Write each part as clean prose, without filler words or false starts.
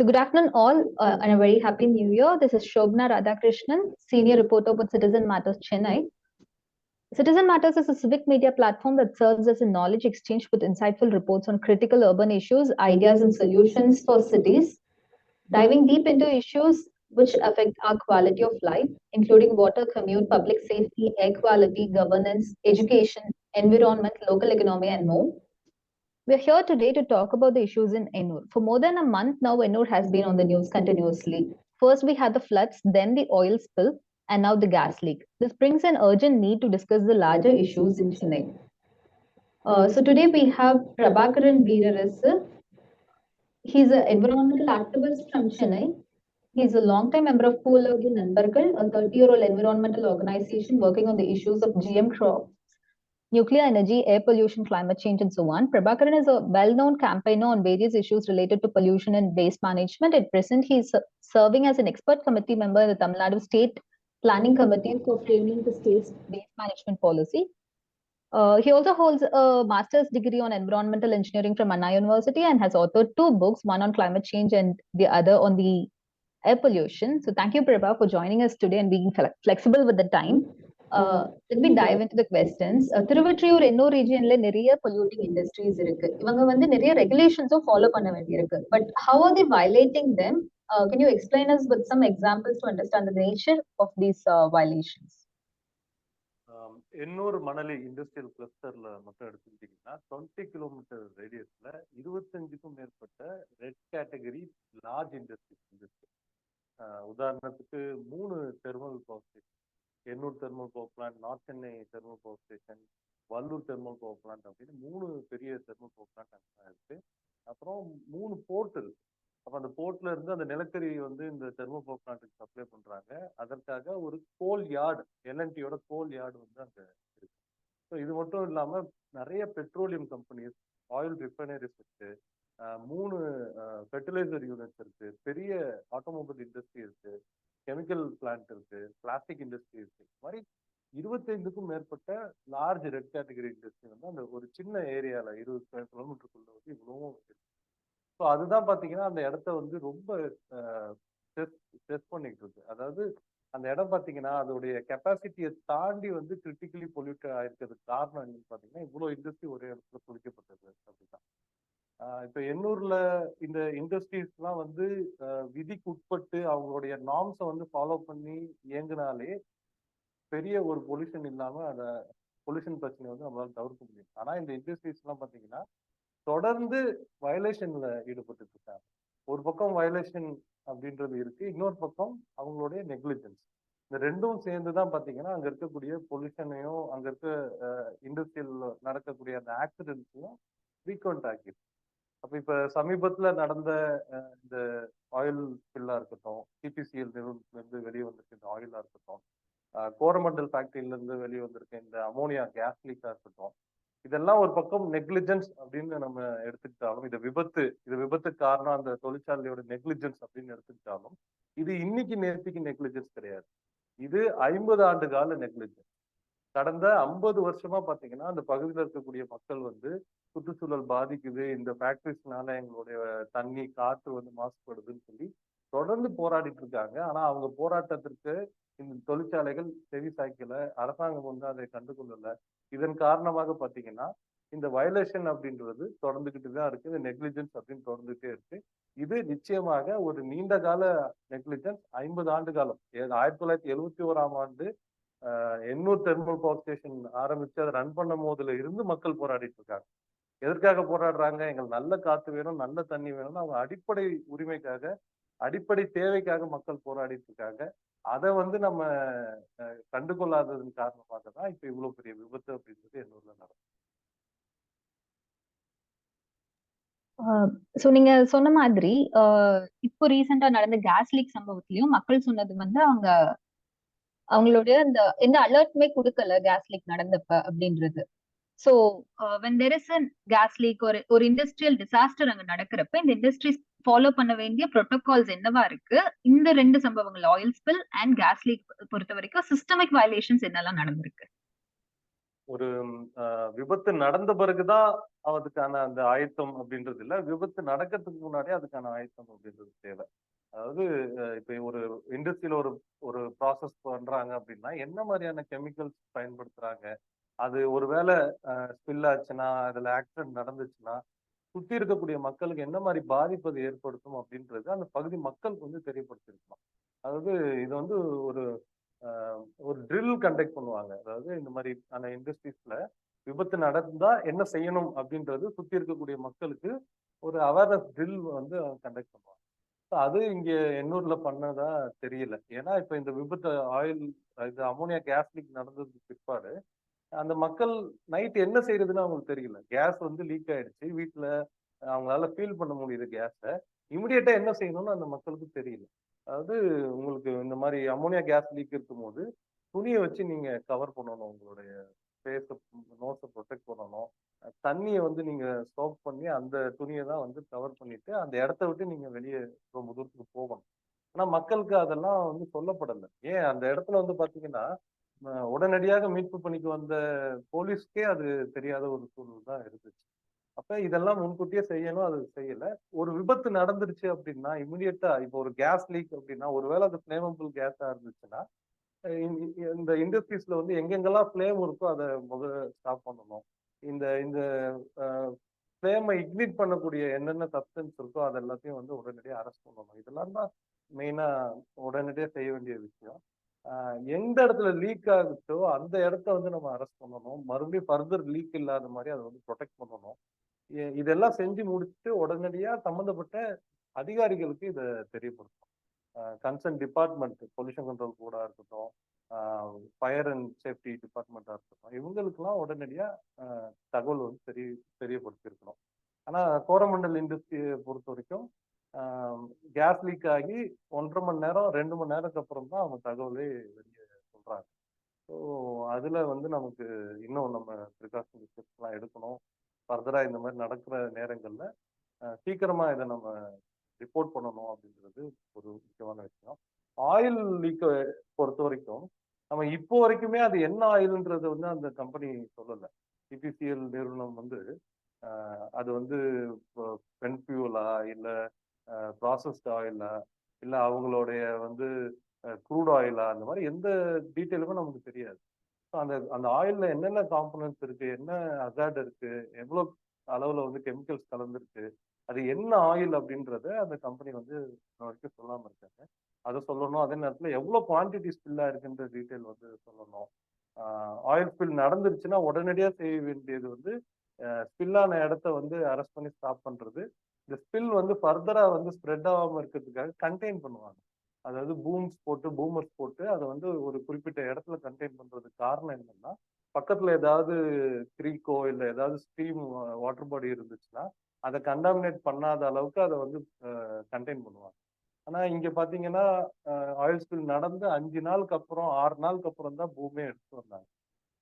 So good afternoon all and a very happy new year. This is Shobna Radhakrishnan, Senior Reporter with Citizen Matters Chennai. Citizen Matters is a civic media platform that serves as a knowledge exchange with insightful reports on critical urban issues, ideas and solutions for cities, diving deep into issues which affect our quality of life, including water, commute, public safety, air quality, governance, education, environment, local economy and more. We're here today to talk about the issues in Ennore. For more than a month now, Ennore has been on the news continuously. First, we had the floods, then the oil spill, and now the gas leak. This brings an urgent need to discuss the larger issues in Chennai. So today we have Prabhakaran Veerarasu. He's an environmental activist from Chennai. He's a long-time member of Poologu Nanbargal, a 30-year-old environmental organization working on the issues of GM crops, nuclear energy, air pollution, climate change, and so on. Prabhakaran is a well-known campaigner on various issues related to pollution and waste management. At present, he is serving as an expert committee member in the Tamil Nadu State Planning Committee for framing the state's waste management policy. He also holds a master's degree on environmental engineering from Anna University and has authored 2 books, one on climate change and the other on the air pollution. So thank you, Prabha, for joining us today and being flexible with the time. Let me dive into the questions. Thiruvottiyur Ennore ரீஜியன்ல நிறைய polluting industries இருக்கு. இவங்க வந்து நிறைய regulations-உம் follow பண்ண வேண்டியிருக்கு. But how are they violating them? Can you explain us with some examples to understand the nature of these violations? Ennore Manali industrial கிளஸ்டர்ல மட்டும் எடுத்துக்கிட்டீங்கன்னா 20 கிலோமீட்டர் ரேடியஸ்ல 25க்கும் மேற்பட்ட ரெட் கேட்டகரி லார்ஜ் இண்டஸ்ட்ரீஸ். உதாரணத்துக்கு 3 thermal power station, Ennore thermal power plant, north Chennai thermal power station, Vallur thermal power plant அப்படின்னு 3 பெரிய thermal power plant அங்கே இருக்கு. அப்புறம் 3 போர்ட் இருக்கு. அப்போ அந்த போர்ட்ல இருந்து அந்த நிலக்கரி வந்து இந்த தெர்மல் பவர் பிளான்ட்டுக்கு சப்ளை பண்றாங்க. அதற்காக ஒரு கோல் யார்டு, எல்என்டியோட கோல் யார்டு வந்து அங்கே இருக்கு. ஸோ இது மட்டும் இல்லாம நிறைய பெட்ரோலியம் கம்பெனிஸ், ஆயில் ரிஃபைனரிஸ் இருக்கு, 3 ஃபெர்டிலைசர் யூனிட்ஸ் இருக்கு, பெரிய ஆட்டோமொபைல் இண்டஸ்ட்ரி இருக்கு, கெமிக்கல் பிளான்ட் இருக்கு, பிளாஸ்டிக் இண்டஸ்ட்ரி இருக்கு. இந்த மாதிரி 25க்கும் மேற்பட்ட லார்ஜ் ரெட் கேட்டகரி இண்டஸ்ட்ரி வந்து அந்த ஒரு சின்ன ஏரியால 20 கிலோமீட்டருக்குள்ள வந்து இவ்வளவும் இருக்கு. ஸோ அதுதான் பாத்தீங்கன்னா அந்த இடத்த வந்து ரொம்ப ஸ்ட்ரெஸ் பண்ணிட்டு இருக்கு. அதாவது அந்த இடம் பாத்தீங்கன்னா அதோடைய கெப்பாசிட்டியை தாண்டி வந்து கிரிட்டிக்கலி பொல்யூட் ஆயிருக்கிறதுக்கு காரணம் என்னன்னு பாத்தீங்கன்னா இவ்வளவு இண்டஸ்ட்ரி ஒரே இடத்துல பொழிக்கப்பட்டது அப்படிதான். இப்ப எண்ணூர்ல இந்த இண்டஸ்ட்ரீஸ் எல்லாம் வந்து விதிக்கு உட்பட்டு அவங்களுடைய நார்ம்ஸை வந்து ஃபாலோ பண்ணி இயங்கினாலே பெரிய ஒரு பொல்யூஷன் இல்லாம அந்த பொல்யூஷன் பிரச்சனை வந்து நம்மளால தவிர்க்க முடியும். ஆனா இந்த இண்டஸ்ட்ரீஸ் எல்லாம் பாத்தீங்கன்னா தொடர்ந்து வயலேஷன்ல ஈடுபட்டு இருக்காங்க. ஒரு பக்கம் வயலேஷன் அப்படின்றது இருக்கு, இன்னொரு பக்கம் அவங்களுடைய நெக்லிஜென்ஸ். இந்த ரெண்டும் சேர்ந்துதான் பாத்தீங்கன்னா அங்க இருக்கக்கூடிய பொல்யூஷனையும் அங்க இருக்க இண்டஸ்ட்ரியல் நடக்கக்கூடிய அந்த ஆக்சிடென்ட்ஸையும் ஃப்ரீக்வெண்ட் ஆக்கிருக்கு. அப்ப இப்ப சமீபத்துல நடந்த இந்த ஆயில் ஸ்பில்லா இருக்கட்டும், சிபிசிஎல் நிறுவனத்துல இருந்து வெளியே வந்திருக்க இந்த ஆயிலா இருக்கட்டும், கோரமண்டல் ஃபேக்டரியில இருந்து வெளியே வந்திருக்க இந்த அமோனியா கேஸ் லீக்கா இருக்கட்டும், இதெல்லாம் ஒரு பக்கம் நெக்லிஜென்ஸ் அப்படின்னு நம்ம எடுத்துக்கிட்டாலும், இது விபத்துக்கு காரணம் அந்த தொழிற்சாலையோட நெக்லிஜென்ஸ் அப்படின்னு எடுத்துக்கிட்டாலும், இது இன்னைக்கு நேர்த்திக்கு நெக்லிஜென்ஸ் கிடையாது. இது 50 ஆண்டு கால நெக்லிஜென்ஸ். கடந்த 50 வருஷமா பாத்தீங்கன்னா அந்த பகுதியில் இருக்கக்கூடிய மக்கள் வந்து சுற்றுச்சூழல் பாதிக்குது, இந்த ஃபேக்டரிஸ்னால எங்களுடைய தண்ணி காற்று வந்து மாசுபடுதுன்னு சொல்லி தொடர்ந்து போராடிட்டு இருக்காங்க. ஆனா அவங்க போராட்டத்திற்கு இந்த தொழிற்சாலைகள் செவி சாய்க்கல, அரசாங்கம் வந்து அதை கண்டுகொள்ளல. இதன் காரணமாக பாத்தீங்கன்னா இந்த வயலேஷன் அப்படின்றது தொடர்ந்துகிட்டு தான் இருக்கு, இந்த நெக்லிஜென்ஸ் அப்படின்னு தொடர்ந்துட்டே இருக்கு. இது நிச்சயமாக ஒரு நீண்ட கால நெக்லிஜென்ஸ். 50 ஆண்டு காலம், 1971ஆம் ஆண்டு எண்ணூர் தெர்மல் பவர் ஸ்டேஷன் ஆரம்பிச்சு அதை ரன் பண்ணும் போதுல இருந்து மக்கள் போராடிட்டு இருக்காங்க. எதற்காக போராடுறாங்க? எங்களுக்கு நல்ல காத்து வேணும், நல்ல தண்ணி வேணும்னு அவங்க அடிப்படை உரிமைக்காக, அடிப்படை தேவைக்காக மக்கள் போராடிட்டு இருக்காங்க. அதை வந்து நம்ம கண்டுகொள்ளாததன் காரணமாக தான் இப்ப இவ்வளவு பெரிய விபத்து அப்படின்றது எண்ணூர்ல நடக்கும். சோ நீங்க சொன்ன மாதிரி இப்போ ரீசெண்டா நடந்த கேஸ் லீக் சம்பவத்திலயும் மக்கள் சொன்னது வந்து அவங்களுடைய எந்த அலர்ட்டுமே கொடுக்கல கேஸ் லீக் நடந்தப்ப அப்படின்றது. So when there is a gas leak ஒரு இண்டஸ்ட்ரியல் டிசாஸ்டர் அங்க நடக்கிறப்ப இந்த இண்டஸ்ட்ரீஸ் ஃபாலோ பண்ண வேண்டிய ப்ரோட்டோகால்ஸ் என்னவா இருக்கு? இந்த 2 சம்பவங்கள், oil spill and gas leak பொறுத்த வரைக்கும் சிஸ்டமிக் வயலேஷன்ஸ் என்னெல்லாம் நடந்திருக்கு? ஒரு விபத்து நடந்த பிறகுதான் அதுக்கான அந்த ஆயத்தம் அப்படின்றது இல்ல, விபத்து நடக்கிறதுக்கு முன்னாடியே அதுக்கான ஆயத்தம் அப்படின்றது தேவை. அதாவது இப்ப ஒரு இண்டஸ்ட்ரியில ஒரு ஒரு ப்ராசஸ் பண்றாங்க அப்படின்னா என்ன மாதிரியான கெமிக்கல்ஸ் பயன்படுத்துறாங்க, அது ஒருவேளை ஸ்பில் ஆச்சுன்னா, அதுல ஆக்சிடென்ட் நடந்துச்சுன்னா சுத்தி இருக்கக்கூடிய மக்களுக்கு என்ன மாதிரி பாதிப்பு அது ஏற்படுத்தும் அப்படின்றது அந்த பகுதி மக்களுக்கு வந்து தெரியப்படுத்திருக்கணும். அதாவது இது வந்து ஒரு ஒரு ட்ரில் கண்டக்ட் பண்ணுவாங்க. அதாவது இந்த மாதிரி அந்த இண்டஸ்ட்ரீஸ்ல விபத்து நடந்தா என்ன செய்யணும் அப்படின்றது சுத்தி இருக்கக்கூடிய மக்களுக்கு ஒரு அவேர்னஸ் ட்ரில் வந்து கண்டக்ட் பண்ணுவாங்க. அது இங்க எண்ணூர்ல பண்ணதா தெரியல. ஏன்னா இப்ப இந்த விபத்து ஆயில் இது அமோனியா கேஸ் லீக் நடந்ததுக்கு பிற்பாடு அந்த மக்கள் நைட் என்ன செய்யறதுன்னு அவங்களுக்கு தெரியல. கேஸ் வந்து லீக் ஆயிடுச்சு. வீட்ல அவங்களால ஃபீல் பண்ண முடியுது கேஸ. இமிடியேட்டா என்ன செய்யணும்னு அந்த மக்களுக்கு தெரியல. அதாவது உங்களுக்கு இந்த மாரி அம்மோனியா கேஸ் லீக் இருக்கும்போது, துணிய வச்சு நீங்க கவர் பண்ணணும். உங்களுடைய ஃபேஸ, நோஸ புரொடெக்ட் பண்ணணும். தண்ணிய வந்து நீங்க சோக் பண்ணி அந்த துணிய தான் வந்து கவர் பண்ணிட்டு, அந்த இடத்த விட்டு நீங்க வெளிய ரொம்ப தூரத்துக்கு போகணும். ஆனா மக்களுக்கு அதெல்லாம் வந்து சொல்லப்படல. ஏன் அந்த இடத்துல வந்து பார்த்தீங்கன்னா, உடனடியாக மீட்பு பணிக்கு வந்த போலீஸ்க்கே அது தெரியாத ஒரு சூழல் தான் இருந்துச்சு. அப்ப இதெல்லாம் முன்கூட்டியே செய்யணும். அது செய்யல. ஒரு விபத்து நடந்துருச்சு அப்படின்னா, இமிடியேட்டா இப்போ ஒரு கேஸ் லீக் அப்படின்னா, ஒருவேளை அது ஃப்ளேமபிள் கேஸா இருந்துச்சுன்னா, இந்த இண்டஸ்ட்ரீஸ்ல வந்து எங்கெங்கெல்லாம் ஃப்ளேம் இருக்கோ அத ஸ்டாப் பண்ணணும். இந்த இந்த அ ஃப்ளேம இக்னிட் பண்ணக்கூடிய என்னென்ன சப்ஸ்டன்ஸ் இருக்கோ அது எல்லாத்தையும் வந்து உடனடியா அரெஸ்ட் பண்ணணும். இதெல்லாம் தான் மெயினா உடனடியா செய்ய வேண்டிய விஷயம். எந்த இடத்துல லீக் ஆகுச்சோ அந்த இடத்த வந்து நம்ம அரெஸ்ட் பண்ணணும். மறுபடியும் ஃபர்தர் லீக் இல்லாத மாரி அத வந்து புரொடெக்ட் பண்ணணும். இதெல்லாம் செஞ்சு முடிச்சுட்டு உடனடியா சம்பந்தப்பட்ட அதிகாரிகளுக்கு இத தெரியப்படுத்தணும். கன்சர்ன் டிபார்ட்மெண்ட் பொல்யூஷன் கண்ட்ரோல் போர்டா இருக்கட்டும், ஃபயர் அண்ட் சேஃப்டி டிபார்ட்மெண்ட்டா இருக்கட்டும், இவங்களுக்கெல்லாம் உடனடியா தகவல் வந்து தெரியப்படுத்தியிருக்கணும். ஆனா கோரமண்டல் இண்டஸ்ட்ரியை பொறுத்த வரைக்கும் கேஸ் லீக் ஆகி 1.5 மணி நேரம் 2 மணி நேரத்துக்கு அப்புறம் தான் அவங்க தகவலே வெளியே சொல்றாங்க. ஸோ அதுல வந்து நமக்கு இன்னும் நம்ம ப்ரிகாஷன் ஸ்டெப்ஸ்லாம் எடுக்கணும். ஃபர்தரா இந்த மாதிரி நடக்கிற நேரங்கள்ல சீக்கிரமா இதை நம்ம ரிப்போர்ட் பண்ணணும் அப்படின்றது ஒரு முக்கியமான விஷயம். ஆயில் லீக்கை பொறுத்த வரைக்கும் நம்ம இப்போ வரைக்குமே அது என்ன ஆயில்ன்றது வந்து அந்த கம்பெனி சொல்லலை. சிபிசிஎல் நிறுவனம் வந்து அது வந்து பென் ஃபியூலா இல்ல ப்ராசஸ்ட் ஆயிலா இல்ல அவங்களுடைய வந்து க்ரூட் ஆயிலா அந்த மாதிரி எந்த டீட்டெயிலுமே நமக்கு தெரியாது. அந்த அந்த ஆயில்ல என்னென்ன காம்பனன்ட்ஸ் இருக்கு, என்ன அசாட் இருக்கு, எவ்வளவு அளவுல வந்து கெமிக்கல்ஸ் கலந்துருக்கு, அது என்ன ஆயில் அப்படின்றத அந்த கம்பெனி வந்து வரைக்கும் சொல்லாம இருக்காங்க. அதை சொல்லணும். அதே நேரத்துல எவ்வளவு குவான்டிட்டி ஸ்பில்லா இருக்குன்ற டீட்டெயில் வந்து சொல்லணும். ஆயில் ஸ்பில் நடந்துருச்சுன்னா உடனடியா செய்ய வேண்டியது வந்து ஸ்பில்லான இடத்த வந்து அரெஸ்ட் பண்ணி ஸ்டாப் பண்றது. இந்த ஸ்பில் வந்து ஃபர்தரா வந்து ஸ்ப்ரெட் ஆகாம இருக்கிறதுக்காக கண்டெயின் பண்ணுவாங்க. அதாவது பூமர்ஸ் போட்டு அதை வந்து ஒரு குறிப்பிட்ட இடத்துல கண்டெயின் பண்றதுக்கு காரணம் என்னன்னா, பக்கத்துல ஏதாவது கிரீக்கோ இல்ல ஏதாவது ஸ்ட்ரீம் வாட்டர் பாடி இருந்துச்சுன்னா அதை கண்டாமினேட் பண்ணாத அளவுக்கு அதை வந்து கண்டெயின் பண்ணுவாங்க. ஆனா இங்க பாத்தீங்கன்னா ஆயில் ஸ்பில் நடந்து 5 நாளுக்கு அப்புறம் 6 நாளுக்கு அப்புறம் தான் பூமியை எடுத்து வந்தாங்க.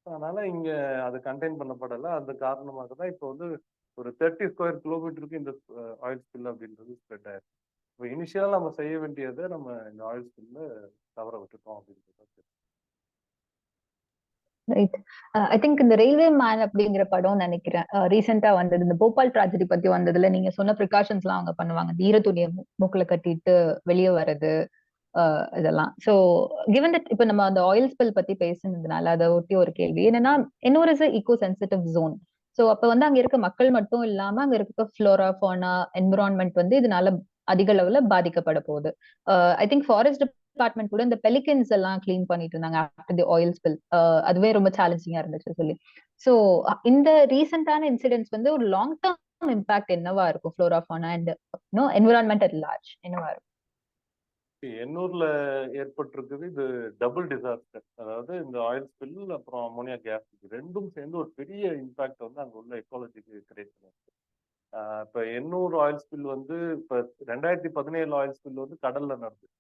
அதனால இங்க அது கண்டெயின் பண்ணப்படல. அந்த காரணமாக தான் இப்போ வந்து ஒரு 30 ஸ்கொயர் கிலோமீட்டருக்கு இந்த ஆயில் ஸ்பில் அப்படின்றது ஸ்ப்ரெட் ஆயிருக்கு. இப்போ இனிஷியலா நம்ம செய்ய வேண்டியதை நம்ம இந்த ஆயில் ஸ்பில்ல தவற விட்டுட்டோம் அப்படின்றது. ரைட். ஐ திங்க் இந்த ரயில்வே மேன் அப்படிங்கிற படம் நினைக்கிறேன். ரீசெண்டா வந்தது இந்த போபால் ட்ராஜடி பத்தி வந்ததுல நீங்க சொன்ன ப்ரிகாஷன்ஸ் எல்லாம் அவங்க பண்ணுவாங்க. ஈர துணியை மூக்குல கட்டிட்டு வெளியே வர்றது, இதெல்லாம். ஸோ கிவன் தட் இப்ப நம்ம அந்த ஆயில் ஸ்பில் பத்தி பேசுனதுனால அதை ஒட்டி ஒரு கேள்வி என்னன்னா, இன்னொரு is eco sensitive zone. So அப்ப வந்து அங்க இருக்க மக்கள் மட்டும் இல்லாம அங்க இருக்க ஃப்ளோரா ஃபோனா என்விரான்மெண்ட் வந்து இதனால அதிக அளவுல பாதிக்கப்பட போகுது. ஐ திங்க் ஃபாரஸ்ட் டிபார்ட்மெண்ட் கூட இந்த பெலிகன்ஸ் எல்லாம் கிளீன் பண்ணிட்டு இருந்தாங்க ஆஃப்டர் தி ஆயில் ஸ்பில். அதுவே ரொம்ப சேலஞ்சிங்கா இருந்துச்சு சொல்லி. ஸோ இந்த ரீசெண்டான இன்சிடென்ட்ஸ் வந்து ஒரு லாங் டேர்ம் இம்பாக்ட் என்னவா இருக்கும் flora fauna and environment at large என்னவா இருக்கும்? எண்ணூர்ல ஏற்பட்டிருக்குது இது டபுள் டிசாஸ்டர். அதாவது இந்த ஆயில் ஸ்பில் அப்புறம் அமோனியா கேஸ் ரெண்டும் சேர்ந்து ஒரு பெரிய இம்பாக்ட் வந்து அங்க உள்ள எக்காலஜிக்கு கிரியேட் பண்ணிருக்கு. இப்ப எண்ணூர் ஆயில் ஸ்பில் வந்து இப்ப 2017 ஆயில் ஸ்பில் வந்து கடல்ல நடந்துச்சு.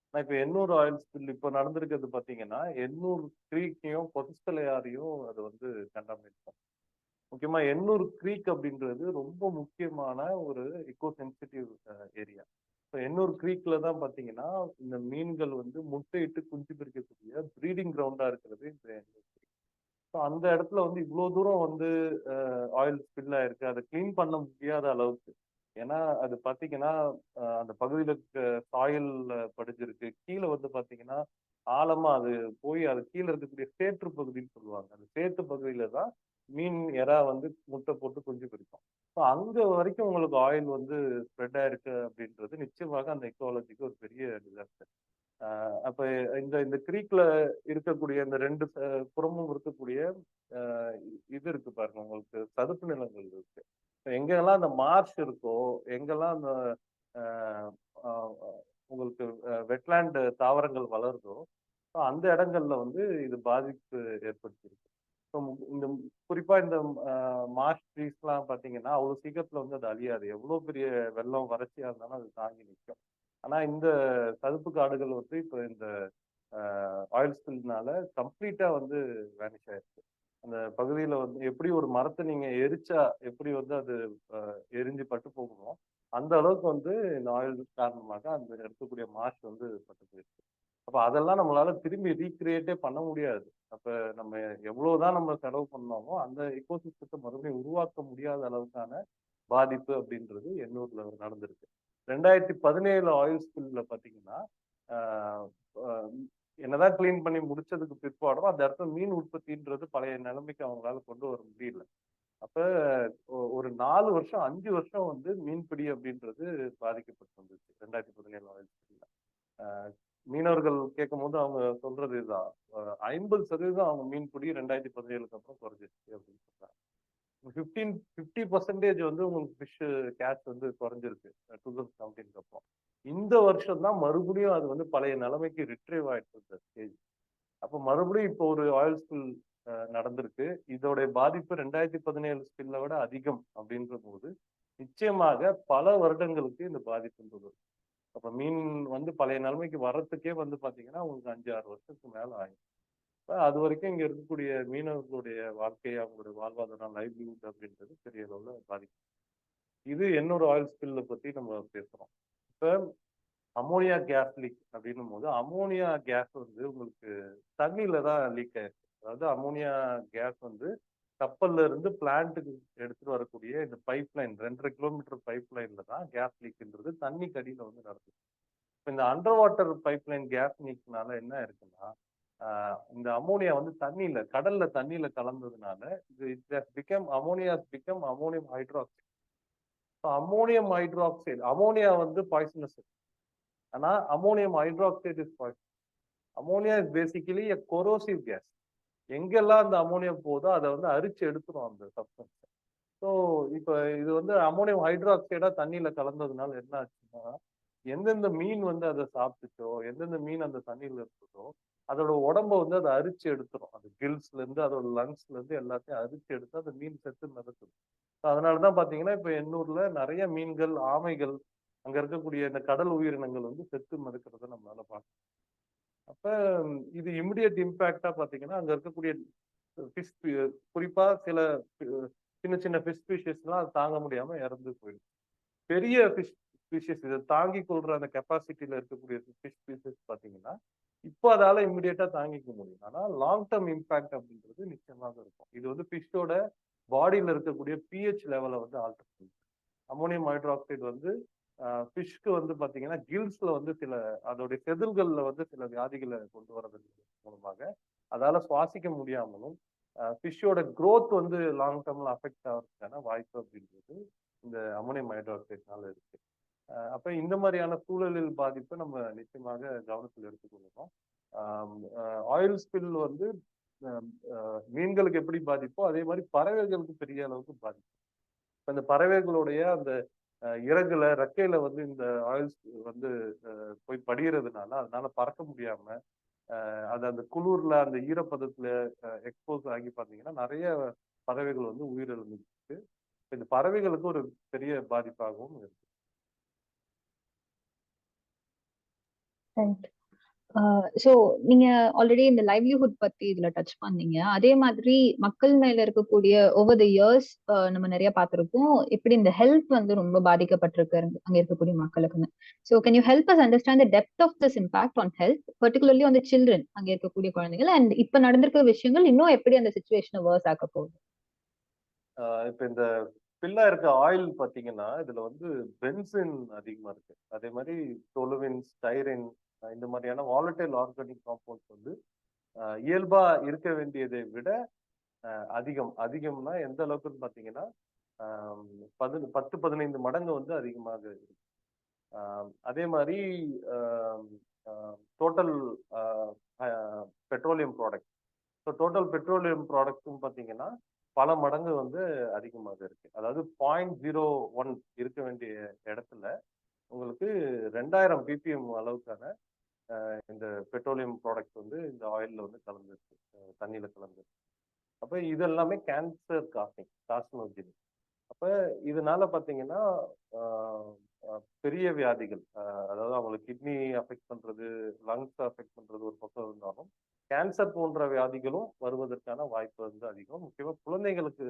ஆனா இப்ப எண்ணூர் ஆயில் ஸ்பில் இப்ப நடந்திருக்கிறது பாத்தீங்கன்னா எண்ணூர் கிரீக்கையும் பொதுஸ்தலையாரையும் அது வந்து கண்டாமினேட் பண்ணும். முக்கியமா எண்ணூர் கிரீக் அப்படின்றது ரொம்ப முக்கியமான ஒரு எக்கோ சென்சிட்டிவ் ஏரியா. இப்போ எண்ணூர் கிரீக்ல தான் பாத்தீங்கன்னா இந்த மீன்கள் வந்து முட்டையிட்டு குஞ்சு பிரிக்கக்கூடிய ப்ரீடிங் கிரவுண்டா இருக்கிறது இந்த எண்ணூர் creek. ஸோ அந்த இடத்துல வந்து இவ்வளவு தூரம் வந்து ஆயில் ஸ்பில் ஆயிருக்கு, அதை கிளீன் பண்ண முடியாத அளவுக்கு. ஏன்னா அது பாத்தீங்கன்னா அந்த பகுதியில இருக்க சாயில் படிஞ்சிருக்கு. கீழே வந்து பாத்தீங்கன்னா ஆழமா அது போய் அது கீழே இருக்கக்கூடிய சேற்று பகுதின்னு சொல்லுவாங்க. அந்த சேற்று பகுதியில தான் மீன் எறா வந்து முட்டை போட்டு குஞ்சு பொரிக்கும். ஸோ அங்க வரைக்கும் உங்களுக்கு ஆயில் வந்து ஸ்ப்ரெட் ஆயிருக்கு அப்படின்றது நிச்சயமாக அந்த எக்காலஜிக்கு ஒரு பெரிய டிசாஸ்டர். அப்ப இந்த இந்த கிரீக்ல இருக்கக்கூடிய இந்த ரெண்டு புறமும் இருக்கக்கூடிய இது இருக்கு பாருங்க, உங்களுக்கு சதுப்பு நிலங்கள் இருக்கு. எங்கெல்லாம் அந்த மார்ஷ் இருக்கோ, எங்கெல்லாம் அந்த அஹ், அஹ், உங்களுக்கு வெட்லேண்ட் தாவரங்கள் வளருதோ, அந்த இடங்கள்ல வந்து இது பாதிப்பு ஏற்படுத்தியிருக்கு. இந்த குறிப்பா இந்த மார்ஷ் ட்ரீஸ்லாம் பாத்தீங்கன்னா அவ்வளவு சீக்கிரத்துல வந்து அது அழியாது. எவ்வளவு பெரிய வெள்ளம் வறட்சியா இருந்தாலும் அது தாங்கி நிற்கும். ஆனா இந்த சதுப்பு காடுகள் வந்து இப்போ இந்த ஆயில் ஸ்பில்னால கம்ப்ளீட்டா வந்து வேனிஷ் ஆயிருக்கு. அந்த பகுதியில வந்து எப்படி ஒரு மரத்தை நீங்க எரிச்சா எப்படி வந்து அது எரிஞ்சு பட்டு போகுமோ, அந்த அளவுக்கு வந்து இந்த ஆயில் காரணமாக அந்த இருக்கக்கூடிய மார்ஷ் வந்து பட்டு போயிருக்கு. அப்ப அதெல்லாம் நம்மளால திரும்பி ரீக்ரியேட்டே பண்ண முடியாது. அப்ப நம்ம எவ்வளவுதான் நம்ம செலவு பண்ணாமோ அந்த எக்கோசிஸ்டத்தை மறுபடியும் உருவாக்க முடியாத அளவுக்கான பாதிப்பு அப்படின்றது எண்ணூர்ல நடந்திருக்கு. 2017 ஆயில் ஸ்பில்ல பாத்தீங்கன்னா ஆஹ் ஆஹ் என்னதான் கிளீன் பண்ணி முடிச்சதுக்கு பிற்பாடும் அந்த இடத்துல மீன் உற்பத்தின்றது பழைய நிலைமைக்கு அவங்களால கொண்டு வர முடியல. அப்ப ஒரு 4 வருஷம் 5 வருஷம் வந்து மீன்பிடி அப்படின்றது பாதிக்கப்பட்டு வந்துச்சு 2017 ஆயில் ஸ்பில்ல. மீனவர்கள் கேட்கும் போது அவங்க சொல்றது இதுதான். 50% அவங்க மீன்பிடி 2017க்கு அப்புறம் குறைஞ்சிருச்சு அப்படின்னு சொல்றாங்க. 50% வந்து உங்களுக்கு ஃபிஷ் கேட்ச் வந்து குறைஞ்சிருக்கு 2017க்கு அப்புறம். இந்த வருஷம் தான் மறுபடியும் அது வந்து பழைய நிலைமைக்கு ரிட்ரைவ் ஆயிட்டு இருந்த ஸ்டேஜ். அப்ப மறுபடியும் இப்போ ஒரு ஆயில் ஸ்பில் நடந்திருக்கு. இதோடைய பாதிப்பு 2017 ஸ்பில்லை விட அதிகம் அப்படின்ற போது நிச்சயமாக பல வருடங்களுக்கு இந்த பாதிப்புன்றது. அப்ப மீன் வந்து பழைய நிலைமைக்கு வர்றதுக்கே வந்து பாத்தீங்கன்னா உங்களுக்கு 5-6 வருஷத்துக்கு மேல ஆகும். அது வரைக்கும் இங்க இருக்கக்கூடிய மீனவர்களுடைய வாழ்க்கை, அவங்களுடைய வாழ்வாதாரம், லைவ்லிஹுட் அப்படின்றது பெரிய அளவுல பாதிக்கும். இது என்னோட ஆயில் ஸ்பில்ல பத்தி நம்ம பேசுறோம். இப்ப அமோனியா கேஸ் லீக் அப்படின்னும் போது அமோனியா கேஸ் வந்து உங்களுக்கு தண்ணியில தான் லீக் ஆயிருக்கு. அதாவது அமோனியா கேஸ் வந்து கப்பல்ல இருந்து பிளான்ட்டுக்கு எடுத்துட்டு வரக்கூடிய இந்த பைப் லைன் 2.5 கிலோமீட்டர் பைப் லைன்ல தான் கேஸ் லீக்ன்றது தண்ணி கடியில வந்து நடக்குது. இந்த underwater pipeline gas லீக்னால என்ன இருக்குன்னா இந்த அமோனியா வந்து தண்ணியில கடல்ல தண்ணியில கலந்ததுனால இது become ammonium hydroxide. Ammonium hydroxide ammonia வந்து பாய்சனஸ். ஆனா ammonium hydroxide is poison. Ammonia is basically a corrosive gas. எங்கெல்லாம் அந்த அமோனியா போதோ அதை வந்து அரிச்சு எடுத்துரும் அந்த சப்ஸ்டன்ஸ். ஸோ இப்போ இது வந்து அமோனியம் ஹைட்ராக்சைடா தண்ணியில கலந்ததுனால என்ன ஆச்சுன்னா, எந்தெந்த மீன் வந்து அதை சாப்பிட்டுச்சோ, எந்தெந்த மீன் அந்த தண்ணியில இருக்குதோ, அதோட உடம்ப வந்து அதை அரிச்சு எடுத்துரும். அது கில்ஸ்ல இருந்து அதோட லங்ஸ்ல இருந்து எல்லாத்தையும் அரிச்சு எடுத்து அந்த மீன் செத்து மிதக்குது. அதனாலதான் பாத்தீங்கன்னா இப்ப எண்ணூர்ல நிறைய மீன்கள், ஆமைகள், அங்க இருக்கக்கூடிய இந்த கடல் உயிரினங்கள் வந்து செத்து மிதக்கிறத நம்மளால பார்க்கலாம். அப்ப இது இமிடியட் இம்பாக்டா பாத்தீங்கன்னா அங்க இருக்கக்கூடிய ஃபிஷ், குறிப்பா சில சின்ன சின்ன ஃபிஷ் ஸ்பீஷிஸ்லாம் அது தாங்க முடியாம இறந்து போயிடும். பெரிய ஃபிஷ் ஸ்பீஷிஸ் இதை தாங்கி கொள்ற அந்த கெப்பாசிட்டியில இருக்கக்கூடிய ஃபிஷ் ஸ்பீஷிஸ் பாத்தீங்கன்னா இப்போ அதால இமிடியேட்டா தாங்கிக்க முடியும். ஆனா லாங் டேர்ம் இம்பாக்ட் அப்படின்றது நிச்சயமாக இருக்கும். இது வந்து ஃபிஷ்ஷோட பாடியில இருக்கக்கூடிய பிஹெச் லெவலை வந்து ஆல்டர் பண்ணும். அமோனியம் ஹைட்ராக்சைடு வந்து ஃபிஷ்க்கு வந்து பாத்தீங்கன்னா கில்ஸ்ல வந்து சில அதோடைய செதில்கள்ல வந்து சில வியாதிகளை கொண்டு வரதன் மூலமாக அதால சுவாசிக்க முடியாமலும் ஃபிஷ்ஷோட growth வந்து லாங் டேர்ம்ல அஃபெக்ட் ஆகிறதுக்கான வாய்ப்பு அப்படின்றது இந்த அமோனியம் ஹைட்ராக்சைடுனால இருக்கு. அப்ப இந்த மாதிரியான சூழலில் பாதிப்பை நம்ம நிச்சயமாக கவனத்தில் எடுத்துக்கொள்ளணும். ஆயில் ஸ்பில் வந்து மீன்களுக்கு எப்படி பாதிப்போ அதே மாதிரி பறவைகளுக்கு பெரிய அளவுக்கு பாதிப்பு. இந்த பறவைகளுடைய அந்த இறகுல ரெக்கையில வந்து இந்த ஆயில்ஸ் வந்து போய் படிகிறதுனால அதனால பறக்க முடியாம அது அந்த குளிர்ல அந்த ஈரப்பதத்துல எக்ஸ்போஸ் ஆகி பாத்தீங்கன்னா நிறைய பறவைகள் வந்து உயிரிழந்துருக்கு. இந்த பறவைகளுக்கு ஒரு பெரிய பாதிப்பாகவும் இருக்கு. ஸோ நீங்க ஆல்ரெடி இந்த லைவ்லிஹுட் பத்தி இதுல டச் பண்ணீங்க. அதே மாதிரி மக்கள் மேல இருக்கக்கூடிய ஓவர் த இயர்ஸ் நம்ம நிறைய பார்த்திருப்போம். எப்படி இந்த ஹெல்த் வந்து ரொம்ப பாதிக்கப்பட்டிருக்கு அங்க இருக்கக்கூடிய மக்களுக்குன்னு. So can you help us understand the depth of this impact on health, particularly on the children, அங்க இருக்கக்கூடிய குழந்தைகள், அண்ட் இப்ப நடந்திருக்கிற விஷயங்கள் இன்னும் எப்படி அந்த சுச்சுவேஷனை வேர்ஸ் ஆக்க போகுது? இப்ப இந்த பில்லா இருக்க ஆயில் பாத்தீங்கன்னா இதுல வந்து பென்சின் அதிகமா இருக்கு. அதே மாதிரி டொலுவின், ஸ்டைரின் இந்த மாதிரியான வாலட்டைல் ஆர்கானிக் காம்பவுண்ட்ஸ் வந்து இயல்பா இருக்க வேண்டியதை விட அதிகம்னா எந்த அளவுக்குன்னு பாத்தீங்கன்னா 10-15 மடங்கு வந்து அதிகமாக இருக்கு. அதே மாதிரி total petroleum product, so total petroleum ப்ராடக்ட்டும் பார்த்தீங்கன்னா பல மடங்கு வந்து அதிகமாக இருக்கு. அதாவது 0.01 இருக்க வேண்டிய இடத்துல உங்களுக்கு 2000 ppm அளவுக்கான இந்த பெட்ரோலியம் ப்ராடக்ட் வந்து இந்த ஆயில்ல வந்து கலந்துருக்கு, தண்ணியில கலந்துருக்கு. அப்ப இது எல்லாமே கேன்சர் கார்சினோஜெனிக். அப்ப இதனால பாத்தீங்கன்னா பெரிய வியாதிகள், அதாவது அவங்களுக்கு கிட்னி அஃபெக்ட் பண்றது, லங்ஸ் அஃபெக்ட் பண்றது ஒரு பக்கம் இருந்தாலும் கேன்சர் போன்ற வியாதிகளும் வருவதற்கான வாய்ப்பு வந்து அதிகம். முக்கியமா குழந்தைகளுக்கு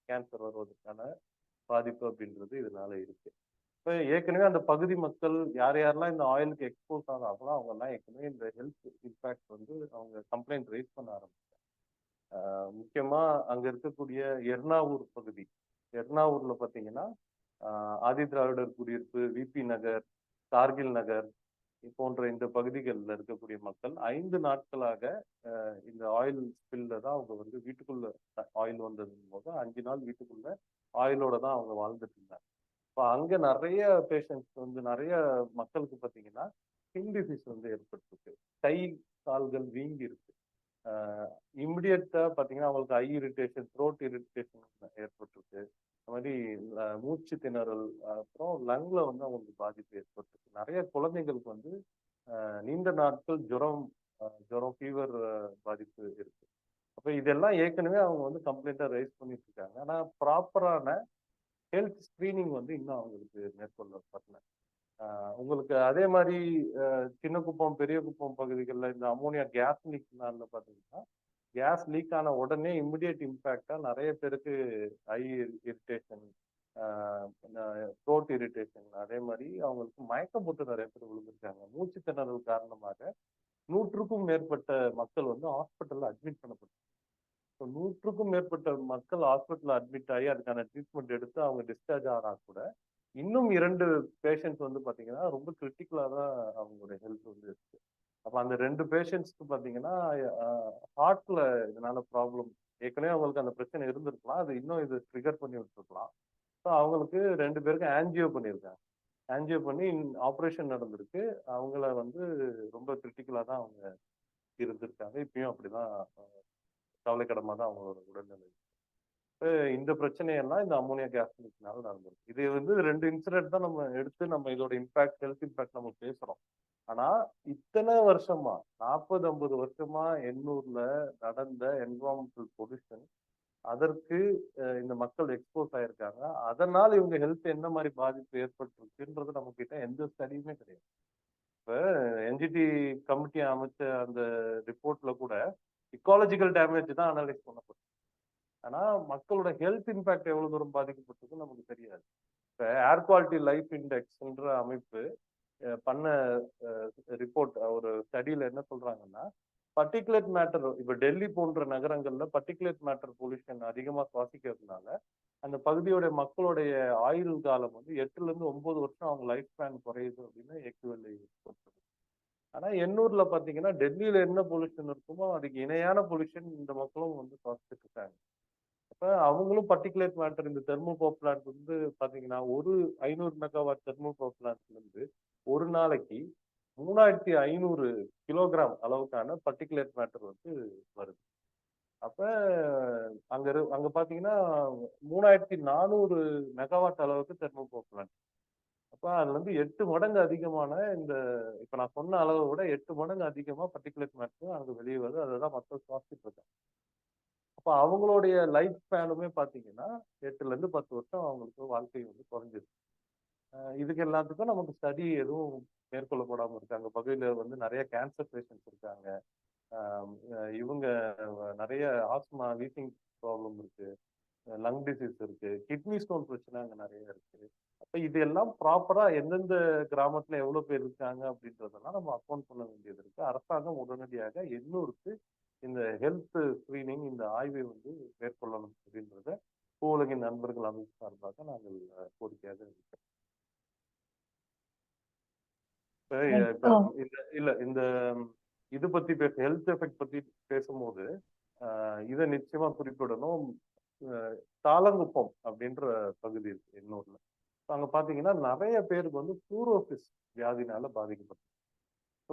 கேன்சர் வருவதற்கான பாதிப்பு அப்படின்றது இதனால இருக்கு. இப்ப ஏற்கனவே அந்த பகுதி மக்கள் யாரெல்லாம் இந்த ஆயிலுக்கு எக்ஸ்போஸ் ஆனாங்களோ அவங்க எல்லாம் ஏற்கனவே இந்த ஹெல்த் இம்பாக்ட் வந்து அவங்க கம்ப்ளைண்ட் ரைஸ் பண்ண ஆரம்பிச்சாங்க. முக்கியமா அங்க இருக்கக்கூடிய எர்ணாவூர் பகுதி, எர்ணாவூர்ல பாத்தீங்கன்னா ஆதி திராவிடர் குடியிருப்பு, விபி நகர், கார்கில் நகர் போன்ற இந்த பகுதிகளில் இருக்கக்கூடிய மக்கள் 5 நாட்களாக இந்த ஆயில் ஸ்பில்ல தான் அவங்க வந்து வீட்டுக்குள்ள ஆயில் வந்தது போது 5 நாள் வீட்டுக்குள்ள ஆயிலோட தான் அவங்க வாழ்ந்துட்டு இருந்தாங்க. இப்போ அங்க நிறைய பேஷண்ட்ஸ் வந்து நிறைய மக்களுக்கு பார்த்தீங்கன்னா ஸ்கின் டிசீஸ் வந்து ஏற்பட்டிருக்கு, கை கால்கள் வீங்கி இருக்கு. இம்மிடியட்டா பார்த்தீங்கன்னா அவங்களுக்கு ஐ இரிட்டேஷன், த்ரோட் இரிட்டேஷன் ஏற்பட்டிருக்கு. அது மாதிரி மூச்சு திணறல், அப்புறம் லங்ல வந்து அவங்களுக்கு பாதிப்பு ஏற்பட்டிருக்கு. நிறைய குழந்தைங்களுக்கு வந்து நீண்ட நாட்கள் ஜுரம் ஃபீவர் பாதிப்பு இருக்கு. அப்ப இதெல்லாம் ஏற்கனவே அவங்க வந்து கம்ப்ளைண்டா ரைஸ் பண்ணிட்டு இருக்காங்க. ஆனா ப்ராப்பரான ஹெல்த் ஸ்கிரீனிங் வந்து இன்னும் அவங்களுக்கு மேற்கொள்ளப்படல. உங்களுக்கு அதே மாதிரி சின்ன குப்பம், பெரிய குப்பம் பகுதிகளில் இந்த அமோனியா கேஸ் லீக்னால பார்த்தீங்கன்னா கேஸ் லீக் ஆன உடனே இம்மிடியட் இம்பேக்டா நிறைய பேருக்கு ஐ இரிட்டேஷன், த்ரோட் இரிட்டேஷன், அதே மாதிரி அவங்களுக்கு மயக்கம் போட்டு நிறைய பேர் விழுந்திருக்காங்க. மூச்சு திணறல் காரணமாக 100க்கும் மேற்பட்ட மக்கள் வந்து ஹாஸ்பிட்டல்ல அட்மிட் பண்ணப்பட்டாங்க. 100க்கும் மேற்பட்ட மக்கள் ஹாஸ்பிட்டல் அட்மிட் ஆகி அதுக்கான ட்ரீட்மெண்ட் எடுத்து அவங்க டிஸ்சார்ஜ் ஆனா கூட இன்னும் 2 பேஷண்ட்ஸ் வந்து பாத்தீங்கன்னா ரொம்ப கிரிட்டிக்கலா தான் அவங்களுடைய ஹெல்த் வந்து இருக்கு. அப்ப அந்த 2 பேஷண்ட்ஸ்க்கு பாத்தீங்கன்னா ஹார்ட்ல இதனால ப்ராப்ளம், ஏற்கனவே அவங்களுக்கு அந்த பிரச்சனை இருந்திருக்கலாம், அது இன்னும் இது ட்ரிகர் பண்ணி விட்டுருக்கலாம். ஸோ அவங்களுக்கு 2 பேருக்கு ஆன்ஜியோ பண்ணியிருக்காங்க. ஆன்ஜியோ பண்ணி ஆப்ரேஷன் நடந்திருக்கு. அவங்கள வந்து ரொம்ப கிரிட்டிக்கலா தான் அவங்க இருந்திருக்காங்க. இப்பயும் அப்படிதான் கவலைக்கிடமா தான் அவங்களோட உடல்நிலை. இந்த பிரச்சனையெல்லாம் இந்த அமோனியா கேஸ் லீக்னால நடந்திருக்கு. இது வந்து 2 இன்சிடென்ட் தான் நம்ம எடுத்து நம்ம இதோட இம்பாக்ட், ஹெல்த் இம்பாக்ட் நம்ம பேசுறோம். ஆனா இத்தனை வருஷமா 40-50 வருஷமா எண்ணூர்ல நடந்த என்விரான்மெண்டல் பொல்யூஷன், அதற்கு இந்த மக்கள் எக்ஸ்போஸ் ஆயிருக்காங்க. அதனால இவங்க ஹெல்த் என்ன மாதிரி பாதிப்பு ஏற்பட்டிருக்குன்றது நம்ம கிட்ட எந்த ஸ்டடியுமே கிடையாது. இப்ப என்ஜிடி கமிட்டி அமைச்ச அந்த ரிப்போர்ட்ல கூட இக்காலஜிக்கல் டேமேஜ் தான் அனலைஸ் பண்ணப்படும். ஆனா மக்களோட ஹெல்த் இம்பாக்ட் எவ்வளவு தூரம் பாதிக்கப்பட்டிருக்கு நமக்கு தெரியாது. இப்ப ஏர் குவாலிட்டி லைஃப் இண்டெக்ஸ்ன்ற அமைப்பு பண்ண ரிப்போர்ட், ஒரு ஸ்டடியில என்ன சொல்றாங்கன்னா, பர்டிகுலேட் மேட்டர், இப்ப டெல்லி போன்ற நகரங்கள்ல பர்டிகுலேட் மேட்டர் பொல்யூஷன் அதிகமா சுவாசிக்கிறதுனால அந்த பகுதியோட மக்களுடைய ஆயுள் காலம் வந்து 8ல இருந்து 9 வருஷம் அவங்க லைஃப் ஸ்பேன் குறையுது அப்படின்னு எக்யூஎல்ஐ சொல்றது. ஆனா எண்ணூர்ல பாத்தீங்கன்னா டெல்லியில என்ன பொல்யூஷன் இருக்குமோ அதுக்கு இணையான பொல்யூஷன் இந்த மக்களும் வந்து சுவாசிச்சுட்டு இருக்காங்க. அப்ப அவங்களும் பர்டிகுலேட் மேட்டர், இந்த தெர்மல் பவர் பிளான்ட் வந்து பாத்தீங்கன்னா ஒரு 500 மெகாவாட் தெர்மல் பவர் பிளான்ட்ல இருந்து ஒரு நாளைக்கு 3500 கிலோகிராம் அளவுக்கான பர்டிகுலேட் மேட்டர் வந்து வருது. அப்ப அங்க பாத்தீங்கன்னா 3400 மெகாவாட் அளவுக்கு தெர்மல் பவர் பிளான்ட். அப்ப அதுல இருந்து 8 மடங்கு அதிகமான இந்த, இப்ப நான் சொன்ன அளவை விட 8 மடங்கு அதிகமா பர்டிகுலேட் மேட்டர் அங்க வெளியே வருது. அதை மக்கள் சுவாசிச்சுட்டு இருக்காங்க. அப்ப அவங்களுடைய லைஃப் ஸ்பேனுமே பாத்தீங்கன்னா 8ல இருந்து 10 வருஷம் அவங்களுக்கு வாழ்க்கை வந்து குறைஞ்சிருக்கு. இதுக்கு எல்லாத்துக்கும் நமக்கு ஸ்டடி எதுவும் மேற்கொள்ளப்படாம இருக்கு. அங்க பகுதியில வந்து நிறைய கேன்சர் பேஷண்ட்ஸ் இருக்காங்க. இவங்க நிறைய ஆஸ்மா, வீசிங் ப்ராப்ளம் இருக்கு, லங் டிசீஸ் இருக்கு, கிட்னி ஸ்டோன் பிரச்சனை அங்க நிறைய இருக்கு. அப்ப இது எல்லாம் ப்ராப்பரா எந்தெந்த கிராமத்துல எவ்வளவு பேர் இருக்காங்க அப்படின்றதெல்லாம் நம்ம அக்கௌண்ட் பண்ண வேண்டியது இருக்கு. அரசாங்கம் உடனடியாக எண்ணூருக்கு இந்த ஹெல்த் ஸ்கிரீனிங், இந்த ஆய்வை வந்து மேற்கொள்ளணும் அப்படின்றத பூவுலகின் நண்பர்கள் அமைப்பு சார்பாக நாங்கள் கோரிக்கையாக இருக்கிறோம். இப்ப இல்ல இந்த இது பத்தி ஹெல்த் எஃபெக்ட் பத்தி பேசும்போது இதை நிச்சயமா குறிப்பிடணும். தாளங்குப்பம் அப்படின்ற பகுதி இருக்கு எண்ணூர்ல. அங்க பாத்தீங்கன்னா நிறைய பேருக்கு வந்து ஃப்ளூரோசிஸ் வியாதினால பாதிக்கப்பட்டு.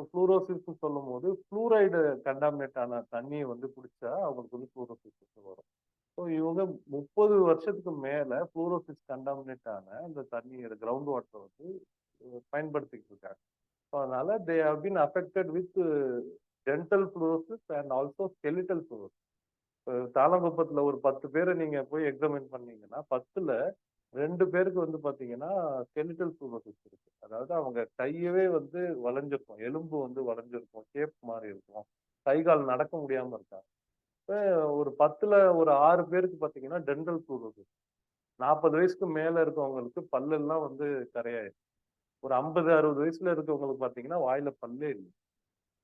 ஃப்ளூரோசிஸ் சொல்லும் போது ஃப்ளூரைடு கண்டாமினேட் ஆன தண்ணியை வந்து குடிச்சா அவங்களுக்கு வந்து ஃப்ளூரோசிஸ் வரும். ஸோ இவங்க 30 வருஷத்துக்கு மேல ஃப்ளூரோசிஸ் கண்டாமினேட் ஆன அந்த தண்ணீர் கிரவுண்ட் வாட்டரை வந்து பயன்படுத்திக்கிட்டு இருக்காங்க. ஸோ அதனால they have been affected with dental fluorosis and also skeletal fluorosis. தாளங்குப்பத்துல ஒரு 10 பேரை நீங்க போய் எக்ஸாமின் பண்ணீங்கன்னா 10ல 2 பேருக்கு வந்து பாத்தீங்கன்னா ஸ்கெலிட்டல் ஃப்ளூரோசிஸ் இருக்கு. அதாவது அவங்க கையவே வந்து வளைஞ்சிருக்கும், எலும்பு வந்து வளைஞ்சிருக்கும், ஷேப் மாதிரி இருக்கும், கை கால் நடக்க முடியாம இருக்காங்க. ஒரு 10ல ஒரு 6 பேருக்கு பாத்தீங்கன்னா டென்டல் ஃப்ளூரோசிஸ். 40 வயசுக்கு மேல இருக்கவங்களுக்கு பல்லெல்லாம் வந்து கரையாயிடும். ஒரு 50, 60 வயசுல இருக்கவங்களுக்கு பாத்தீங்கன்னா வாயில பல்லே இல்லை.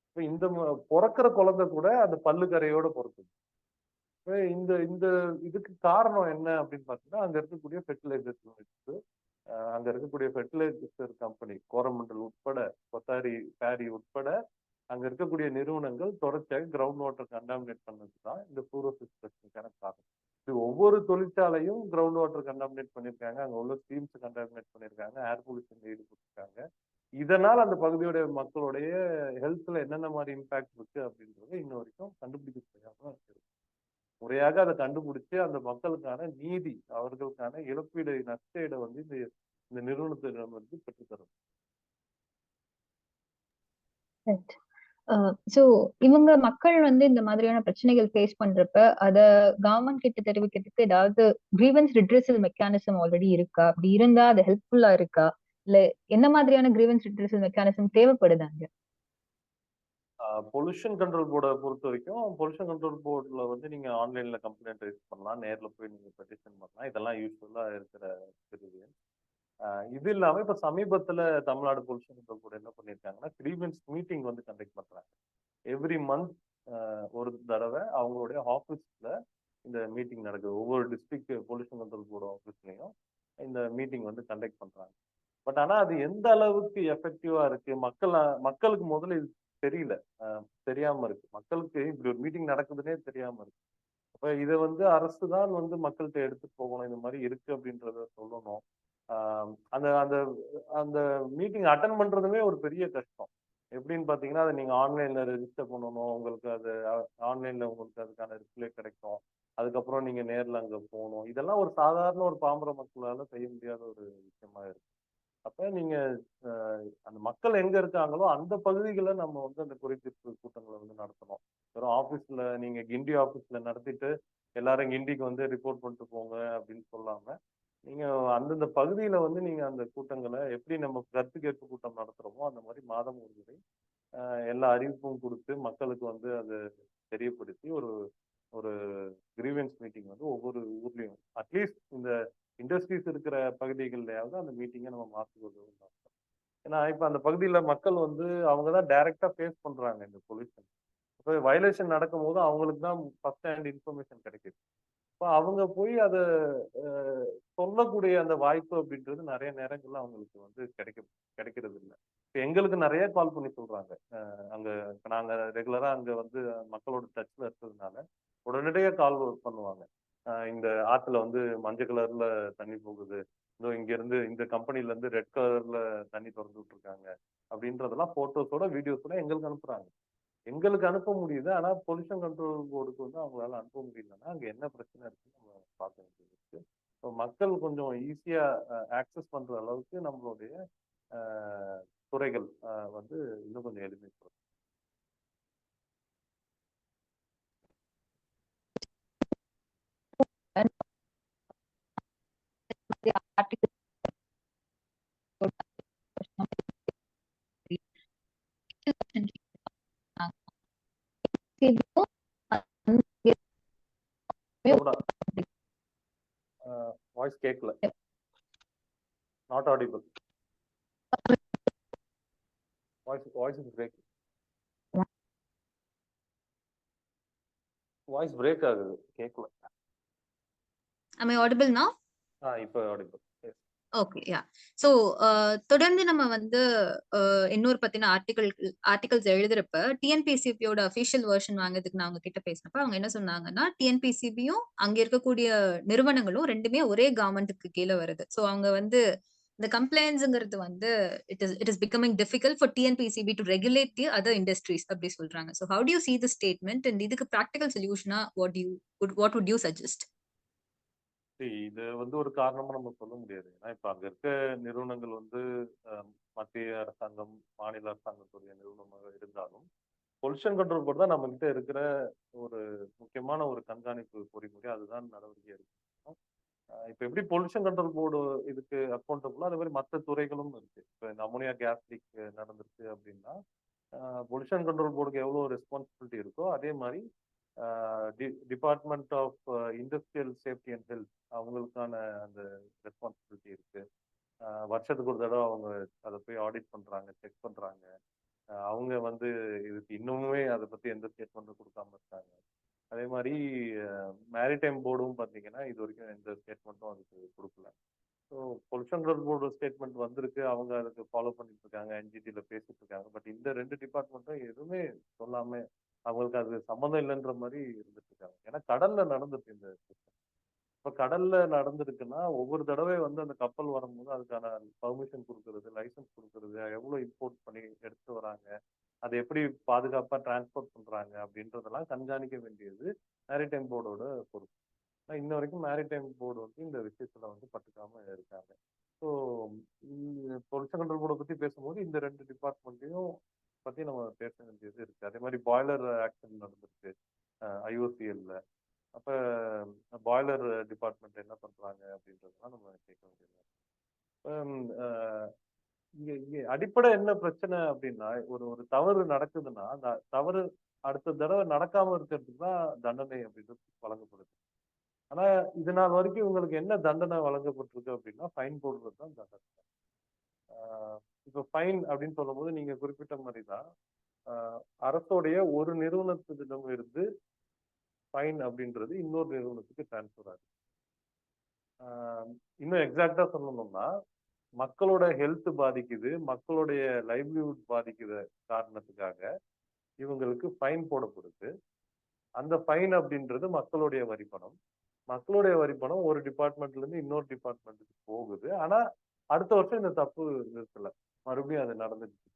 இப்ப இந்த பிறக்கிற குழந்தை கூட அந்த பல்லு கரையோட பிறக்குது. இந்த இந்த இதுக்கு காரணம் என்ன அப்படின்னு பாத்தீங்கன்னா அங்க இருக்கக்கூடிய ஃபெர்டிலைசர்ஸ், அங்க இருக்கக்கூடிய ஃபெர்டிலைசர் கம்பெனி கோரமண்டல் உட்பட, கொத்தாரி பேரி உட்பட அங்க இருக்கக்கூடிய நிறுவனங்கள் தொடர்ச்சியாக கிரவுண்ட் வாட்டர் கண்டாமினேட் பண்ணதுதான் இந்த ஃப்ளூரோசிஸ் பிரச்சனைக்கான காரணம். இது ஒவ்வொரு தொழிற்சாலையும் கிரவுண்ட் வாட்டர் கண்டாமினேட் பண்ணியிருக்காங்க, அங்க உள்ள ஸ்ட்ரீம்ஸ் கண்டாமினேட் பண்ணியிருக்காங்க, ஏர் பொல்யூஷன் ஈடுபட்டிருக்காங்க. இதனால் அந்த பகுதியுடைய மக்களுடைய ஹெல்த்ல என்னென்ன மாதிரி இம்பாக்ட் இருக்கு அப்படின்றது இன்ன வரைக்கும் கண்டுபிடிக்க முடியாம இருக்கு. முறையாக அதை கண்டுபிடிச்சு அந்த மக்களுக்கான நீதி, அவர்களுக்கான இழப்பீடு, நஷ்டஈடை வந்து இந்த நிறுவனத்திடம் வந்து பெற்றுத்தரும். சோ இவங்க மக்கள் வந்து இந்த மாதிரியான பிரச்சனைகள் ஃபேஸ் பண்றப்ப அத கவர்மெண்ட் கிட்ட தெரிவிக்கிறதுக்கு ஏதாவது கிரீவன்ஸ் ரிட்ரெசல் மெக்கானிசம் ஆல்ரெடி இருக்கா? அப்படி இருந்தா அது ஹெல்ப்ஃபுல்லா இருக்கா? இல்ல என்ன மாதிரியான கிரீவன்ஸ் ரிட்ரெசல் மெக்கானிசம் தேவைப்படுதாங்க? பொல்யூஷன் கண்ட்ரோல் போர்டை பொறுத்த வரைக்கும் பொல்யூஷன் கண்ட்ரோல் போர்டில் வந்து நீங்க ஆன்லைன்ல கம்ப்ளைண்ட் ரைஸ் பண்ணலாம், நேர்ல போய் நீங்க பெட்டிஷன் பண்ணலாம். இதெல்லாம் யூஸ்ஃபுல்லா இருக்கிற பிரிவு. இது இல்லாம இப்ப சமீபத்துல தமிழ்நாடு பொல்யூஷன் கண்ட்ரோல் போர்டு என்ன பண்ணிருக்காங்கன்னா கிரீவன்ஸ் மீட்டிங் வந்து கண்டக்ட் பண்றாங்க. எவ்ரி மந்த் ஒரு தடவை அவங்களுடைய ஆஃபீஸ்ல இந்த மீட்டிங் நடக்குது. ஒவ்வொரு டிஸ்ட்ரிக்ட் பொல்யூஷன் கண்ட்ரோல் போர்டு ஆஃபீஸ்லயும் இந்த மீட்டிங் வந்து கண்டக்ட் பண்றாங்க. பட் ஆனா அது எந்த அளவுக்கு எஃபெக்டிவா இருக்கு, மக்களுக்கு முதல்ல இது தெரியல, தெரியாம இருக்கு. மக்களுக்கு இப்படி ஒரு மீட்டிங் நடக்குதுன்னே தெரியாம இருக்கு. அப்ப இதை வந்து அரசு தான் வந்து மக்கள்கிட்ட எடுத்துட்டு போகணும், இந்த மாதிரி இருக்கு அப்படின்றத சொல்லணும். அந்த அந்த அந்த மீட்டிங் அட்டன் பண்றதுமே ஒரு பெரிய கஷ்டம். எப்படின்னு பாத்தீங்கன்னா அதை நீங்க ஆன்லைன்ல ரெஜிஸ்டர் பண்ணணும், உங்களுக்கு அது ஆன்லைன்ல உங்களுக்கு அதுக்கான ரிப்ளை கிடைக்கும், அதுக்கப்புறம் நீங்க நேர்ல அங்க போகணும். இதெல்லாம் ஒரு சாதாரண ஒரு பாமர மக்களால செய்ய முடியாத ஒரு விஷயமா இருக்கு. அப்ப நீங்க அந்த மக்கள் எங்க இருக்காங்களோ அந்த பகுதிகளை நம்ம வந்து அந்த குறைதீர்ப்பு கூட்டங்களை வந்து நடத்தணும். வெறும் ஆபீஸ்ல நீங்க கிண்டி ஆபீஸ்ல நடத்திட்டு எல்லாரும் கிண்டிக்கு வந்து ரிப்போர்ட் பண்ணிட்டு போங்க அப்படின்னு சொல்லாம நீங்க அந்தந்த பகுதியில வந்து நீங்க அந்த கூட்டங்களை எப்படி நம்ம கருத்து கேட்பு கூட்டம் நடத்துறோமோ அந்த மாதிரி மாதம் ஒரு முறை எல்லா அறிவிப்பும் கொடுத்து மக்களுக்கு வந்து அதை தெரியப்படுத்தி ஒரு ஒரு கிரீவன்ஸ் மீட்டிங் வந்து ஒவ்வொரு ஊர்லயும் அட்லீஸ்ட் இந்த இண்டஸ்ட்ரீஸ் இருக்கிற பகுதிகள்லயாவது அந்த மீட்டிங்கை நம்ம மாற்றுவது. ஏன்னா இப்ப அந்த பகுதியில மக்கள் வந்து அவங்கதான் டைரக்டா ஃபேஸ் பண்றாங்க இந்த பொல்யூஷன். இப்போ வயலேஷன் நடக்கும் போது அவங்களுக்கு தான் ஃபர்ஸ்ட் ஹேண்ட் இன்ஃபர்மேஷன் கிடைக்குது. இப்போ அவங்க போய் அதை சொல்லக்கூடிய அந்த வாய்ப்பு அப்படின்றது நிறைய நேரங்கள்ல அவங்களுக்கு வந்து கிடைக்கிறது இல்லை. இப்போ எங்களுக்கு நிறைய கால் பண்ணி சொல்றாங்க. அங்க நாங்க ரெகுலரா அங்க வந்து மக்களோட டச்ல இருக்கிறதுனால உடனடியாக கால் பண்ணுவாங்க. இந்த ஆத்துல வந்து மஞ்சள் கலர்ல தண்ணி போகுது, இங்க இருந்து இந்த கம்பெனில இருந்து ரெட் கலர்ல தண்ணி திறந்து விட்டுருக்காங்க அப்படின்றதெல்லாம் போட்டோஸோட வீடியோஸோட எங்களுக்கு அனுப்புறாங்க. எங்களுக்கு அனுப்ப முடியுது, ஆனா பொல்யூஷன் கண்ட்ரோல் போர்டுக்கு வந்து அவங்களால அனுப்ப முடியலன்னா அங்க என்ன பிரச்சனை இருக்குன்னு நம்ம பார்க்க வேண்டியது இருக்கு. மக்கள் கொஞ்சம் ஈஸியா ஆக்சஸ் பண்ற அளவுக்கு நம்மளுடைய துறைகள் வந்து இன்னும் கொஞ்சம் எளிமைப்படுத்தும். வாய்ஸ் கேட்கல, not audible, voice is break, voice break ஆகுது, கேட்கல. Am I audible now? இப்போ ஆடிபிள். ஓகே, யா. ஸோ தொடர்ந்து நம்ம வந்து இன்னொரு பத்தின ஆர்டிகல்ஸ் எழுதுறப்ப டிஎன்பிசிபியோட அஃபிஷியல் வெர்ஷன் வாங்குறதுக்கு நான் அவங்க கிட்ட பேசினப்ப அவங்க என்ன சொன்னாங்கன்னா, டிஎன்பிசிபியும் அங்க இருக்கக்கூடிய நிறுவனங்களும் ரெண்டுமே ஒரே கவர்மெண்ட்டுக்கு கீழே வருது. ஸோ அவங்க வந்து இந்த கம்ப்ளைண்ட்ஸ்ங்கிறது வந்து it is becoming difficult for TNPCB to regulate the other industries அப்படி சொல்றாங்க. So how to you see the statement and இதுக்கு practical சொல்யூஷனா what would you suggest? இது வந்து ஒரு காரணமா நம்ம சொல்ல முடியாது. ஏன்னா இப்ப அங்க இருக்க நிறுவனங்கள் வந்து மத்திய அரசாங்கம், மாநில அரசாங்கத்துடைய நிறுவனமாக இருந்தாலும் பொல்யூஷன் கண்ட்ரோல் போர்டு தான் நம்ம கிட்ட இருக்கிற ஒரு முக்கியமான ஒரு கண்காணிப்பு பொறிமுறை. அதுதான் நடவடிக்கை எடுக்கணும். இப்ப எப்படி பொல்யூஷன் கண்ட்ரோல் போர்டு இதுக்கு அக்கௌண்டபிளோ அதே மாதிரி மற்ற துறைகளும் இருக்கு. இப்ப இந்த அமோனியா கேஸ் லீக் நடந்திருக்கு அப்படின்னா பொல்யூஷன் கண்ட்ரோல் போர்டுக்கு எவ்வளவு ரெஸ்பான்சிபிலிட்டி இருக்கோ அதே மாதிரி department of industrial safety and health அவங்களுக்கான அந்த ரெஸ்பான்சிபிலிட்டி இருக்கு. வருஷத்துக்கு ஒரு தடவை அவங்க அதை போய் ஆடிட் பண்றாங்க, செக் பண்றாங்க. அவங்க வந்து இதுக்கு இன்னுமே அதை பத்தி எந்த ஸ்டேட்மெண்ட்டும் கொடுக்காம இருக்காங்க. அதே மாதிரி மேரிடைம் போர்டும் பார்த்தீங்கன்னா இது வரைக்கும் எந்த ஸ்டேட்மெண்ட்டும் அதுக்கு கொடுக்கல. So pollution control board statement வந்திருக்கு, அவங்க அதுக்கு ஃபாலோ பண்ணிட்டு இருக்காங்க, என்ஜிடியில் பேசிட்டு இருக்காங்க. பட் இந்த ரெண்டு டிபார்ட்மெண்ட்டும் எதுவுமே சொல்லாம அவங்களுக்கு அது சம்மந்தம் இல்லைன்ற மாதிரி இருந்துட்டு இருக்காங்க. ஏன்னா கடல்ல நடந்துருக்கு இந்த சிஸ்டம். இப்போ கடல்ல நடந்திருக்குன்னா ஒவ்வொரு தடவை வந்து அந்த கப்பல் வரும்போது அதுக்கான பர்மிஷன் கொடுக்கறது, லைசன்ஸ் கொடுக்கறது, எவ்வளோ இம்போர்ட் பண்ணி எடுத்துட்டு வராங்க, அதை எப்படி பாதுகாப்பா டிரான்ஸ்போர்ட் பண்றாங்க அப்படின்றதெல்லாம் கண்காணிக்க வேண்டியது மேரிடைம் போர்டோட பொறுப்பு. இன்ன வரைக்கும் மேரிடைம் போர்டு வந்து இந்த விஷயத்துல வந்து பட்டுக்காம இருக்காங்க. ஸோ பொல்யூஷன் கண்ட்ரோல் போர்டை பத்தி பேசும்போது இந்த ரெண்டு டிபார்ட்மெண்ட்டையும் பத்தி நம்ம பேச வேண்டியது இருக்கு. அதே மாதிரி பாய்லர் ஆக்ஷன் நடந்திருக்கு ஐஓசிஎல்ல. அப்ப பாய்லர் டிபார்ட்மெண்ட் என்ன பண்றாங்க அப்படின்றதுலாம் நம்ம கேட்க வேண்டியது. இங்க இங்க அடிப்படை என்ன பிரச்சனை அப்படின்னா, ஒரு தவறு நடக்குதுன்னா அந்த தவறு அடுத்த தடவை நடக்காம இருக்கிறதுக்கு தான் தண்டனை அப்படின்றது வழங்கப்படுது. ஆனா இது நாள் வரைக்கும் இவங்களுக்கு என்ன தண்டனை வழங்கப்பட்டிருக்கு அப்படின்னா ஃபைன் போடுறது தான் தண்டனை. இப்ப ஃபைன் அப்படின்னு சொல்லும் போது நீங்க குறிப்பிட்ட மாதிரி தான் அரசோடைய ஒரு நிறுவனத்திடம் இருந்து ஃபைன் அப்படின்றது இன்னொரு நிறுவனத்துக்கு டிரான்ஸ்பர் ஆகுது. இன்னும் எக்ஸாக்டா சொல்லணும்னா மக்களோட ஹெல்த் பாதிக்குது, மக்களுடைய லைவ்லிஹுட் பாதிக்கிற காரணத்துக்காக இவங்களுக்கு ஃபைன் போடப்படுது. அந்த ஃபைன் அப்படின்றது மக்களுடைய வரிப்பணம். மக்களுடைய வரிப்பணம் ஒரு டிபார்ட்மெண்ட்ல இருந்து இன்னொரு டிபார்ட்மெண்ட்டுக்கு போகுது. ஆனா அடுத்த வருஷம் இந்த தப்பு நிறுத்தல, மறுபடியும் அது நடந்துச்சு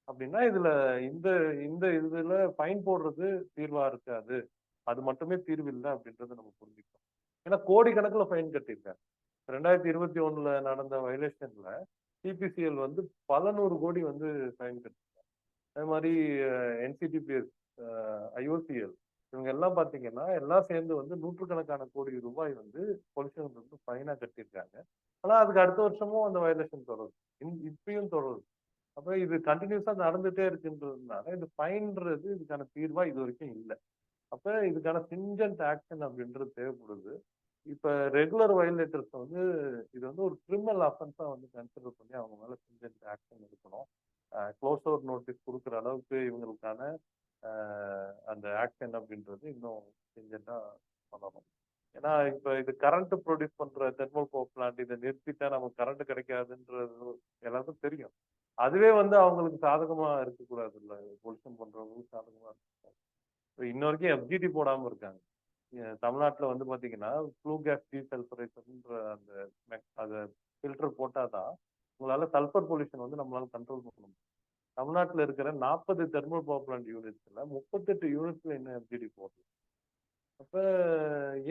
அப்படின்னா இதுல இந்த இந்த இதுல ஃபைன் போடுறது தீர்வா இருக்காது, அது மட்டுமே தீர்வு இல்லை அப்படின்றத நம்ம புரிஞ்சுக்கணும். ஏன்னா கோடிக்கணக்கில் ஃபைன் கட்டியிருக்காங்க. 2021 நடந்த வயலேஷன்ல சிபிசிஎல் வந்து பல நூறு கோடி வந்து ஃபைன் கட்டிருக்காங்க. அதே மாதிரி என்சிடிபிஎஸ், ஐஓசிஎல் இவங்க எல்லாம் பாத்தீங்கன்னா எல்லாம் சேர்ந்து வந்து நூற்றுக்கணக்கான கோடி ரூபாய் வந்து பொல்யூஷன் வந்து ஃபைனா கட்டியிருக்காங்க. ஆனா அதுக்கு அடுத்த வருஷமும் அந்த வயலேஷன் தொடருது, இப்பயும் தொடருது. அப்ப இது கண்டினியூஸா நடந்துட்டே இருக்குன்றதுனால இந்த ஃபைன்றது இதுக்கான தீர்வா இது வரைக்கும் இல்லை. அப்ப இதுக்கான ஸ்ட்ரிஞ்சன்ட் ஆக்ஷன் அப்படின்றது தேவைப்படுது. இப்ப ரெகுலர் வயலேட்டர்ஸ் வந்து இது வந்து ஒரு கிரிமினல் அஃபென்ஸா வந்து கன்சிடர் பண்ணி அவங்க மேல ஸ்ட்ரிஞ்சன்ட் ஆக்ஷன் எடுக்கணும். க்ளோஸ் அவுட் நோட்டீஸ் கொடுக்குற அளவுக்கு இவங்களுக்கான அந்த ஆக்ஷன் அப்படின்றது இன்னும் ஸ்ட்ரிஞ்சன்ட்டா பண்ணணும். ஏன்னா இப்ப இது கரண்ட் ப்ரொடியூஸ் பண்ற தெர்மல் பவர் பிளான்ட் இதை நிறுத்திட்டா நமக்கு கரண்ட் கிடைக்காதுன்றது எல்லாருக்கும் தெரியும். அதுவே வந்து அவங்களுக்கு சாதகமா இருக்கக்கூடாது, இல்லை பொல்யூஷன் பண்றவங்களுக்கு சாதகமா இருக்கக்கூடாது. இன்ன வரைக்கும் எஃப்ஜிடி போடாம இருக்காங்க. தமிழ்நாட்டுல வந்து பாத்தீங்கன்னா ஃப்ளூ கேஸ் டீசல்பரேஷன்ன்ற அந்த அதை ஃபில்டர் போட்டாதான் உங்களால சல்ஃபர் பொல்யூஷன் வந்து நம்மளால கண்ட்ரோல் பண்ண முடியும். தமிழ்நாட்டுல இருக்கிற 40 தெர்மல் பவர் பிளான்ட் யூனிட்ஸ்ல 38 யூனிட்ஸ்ல என்ன எஃப்ஜிடி போடுது. அப்ப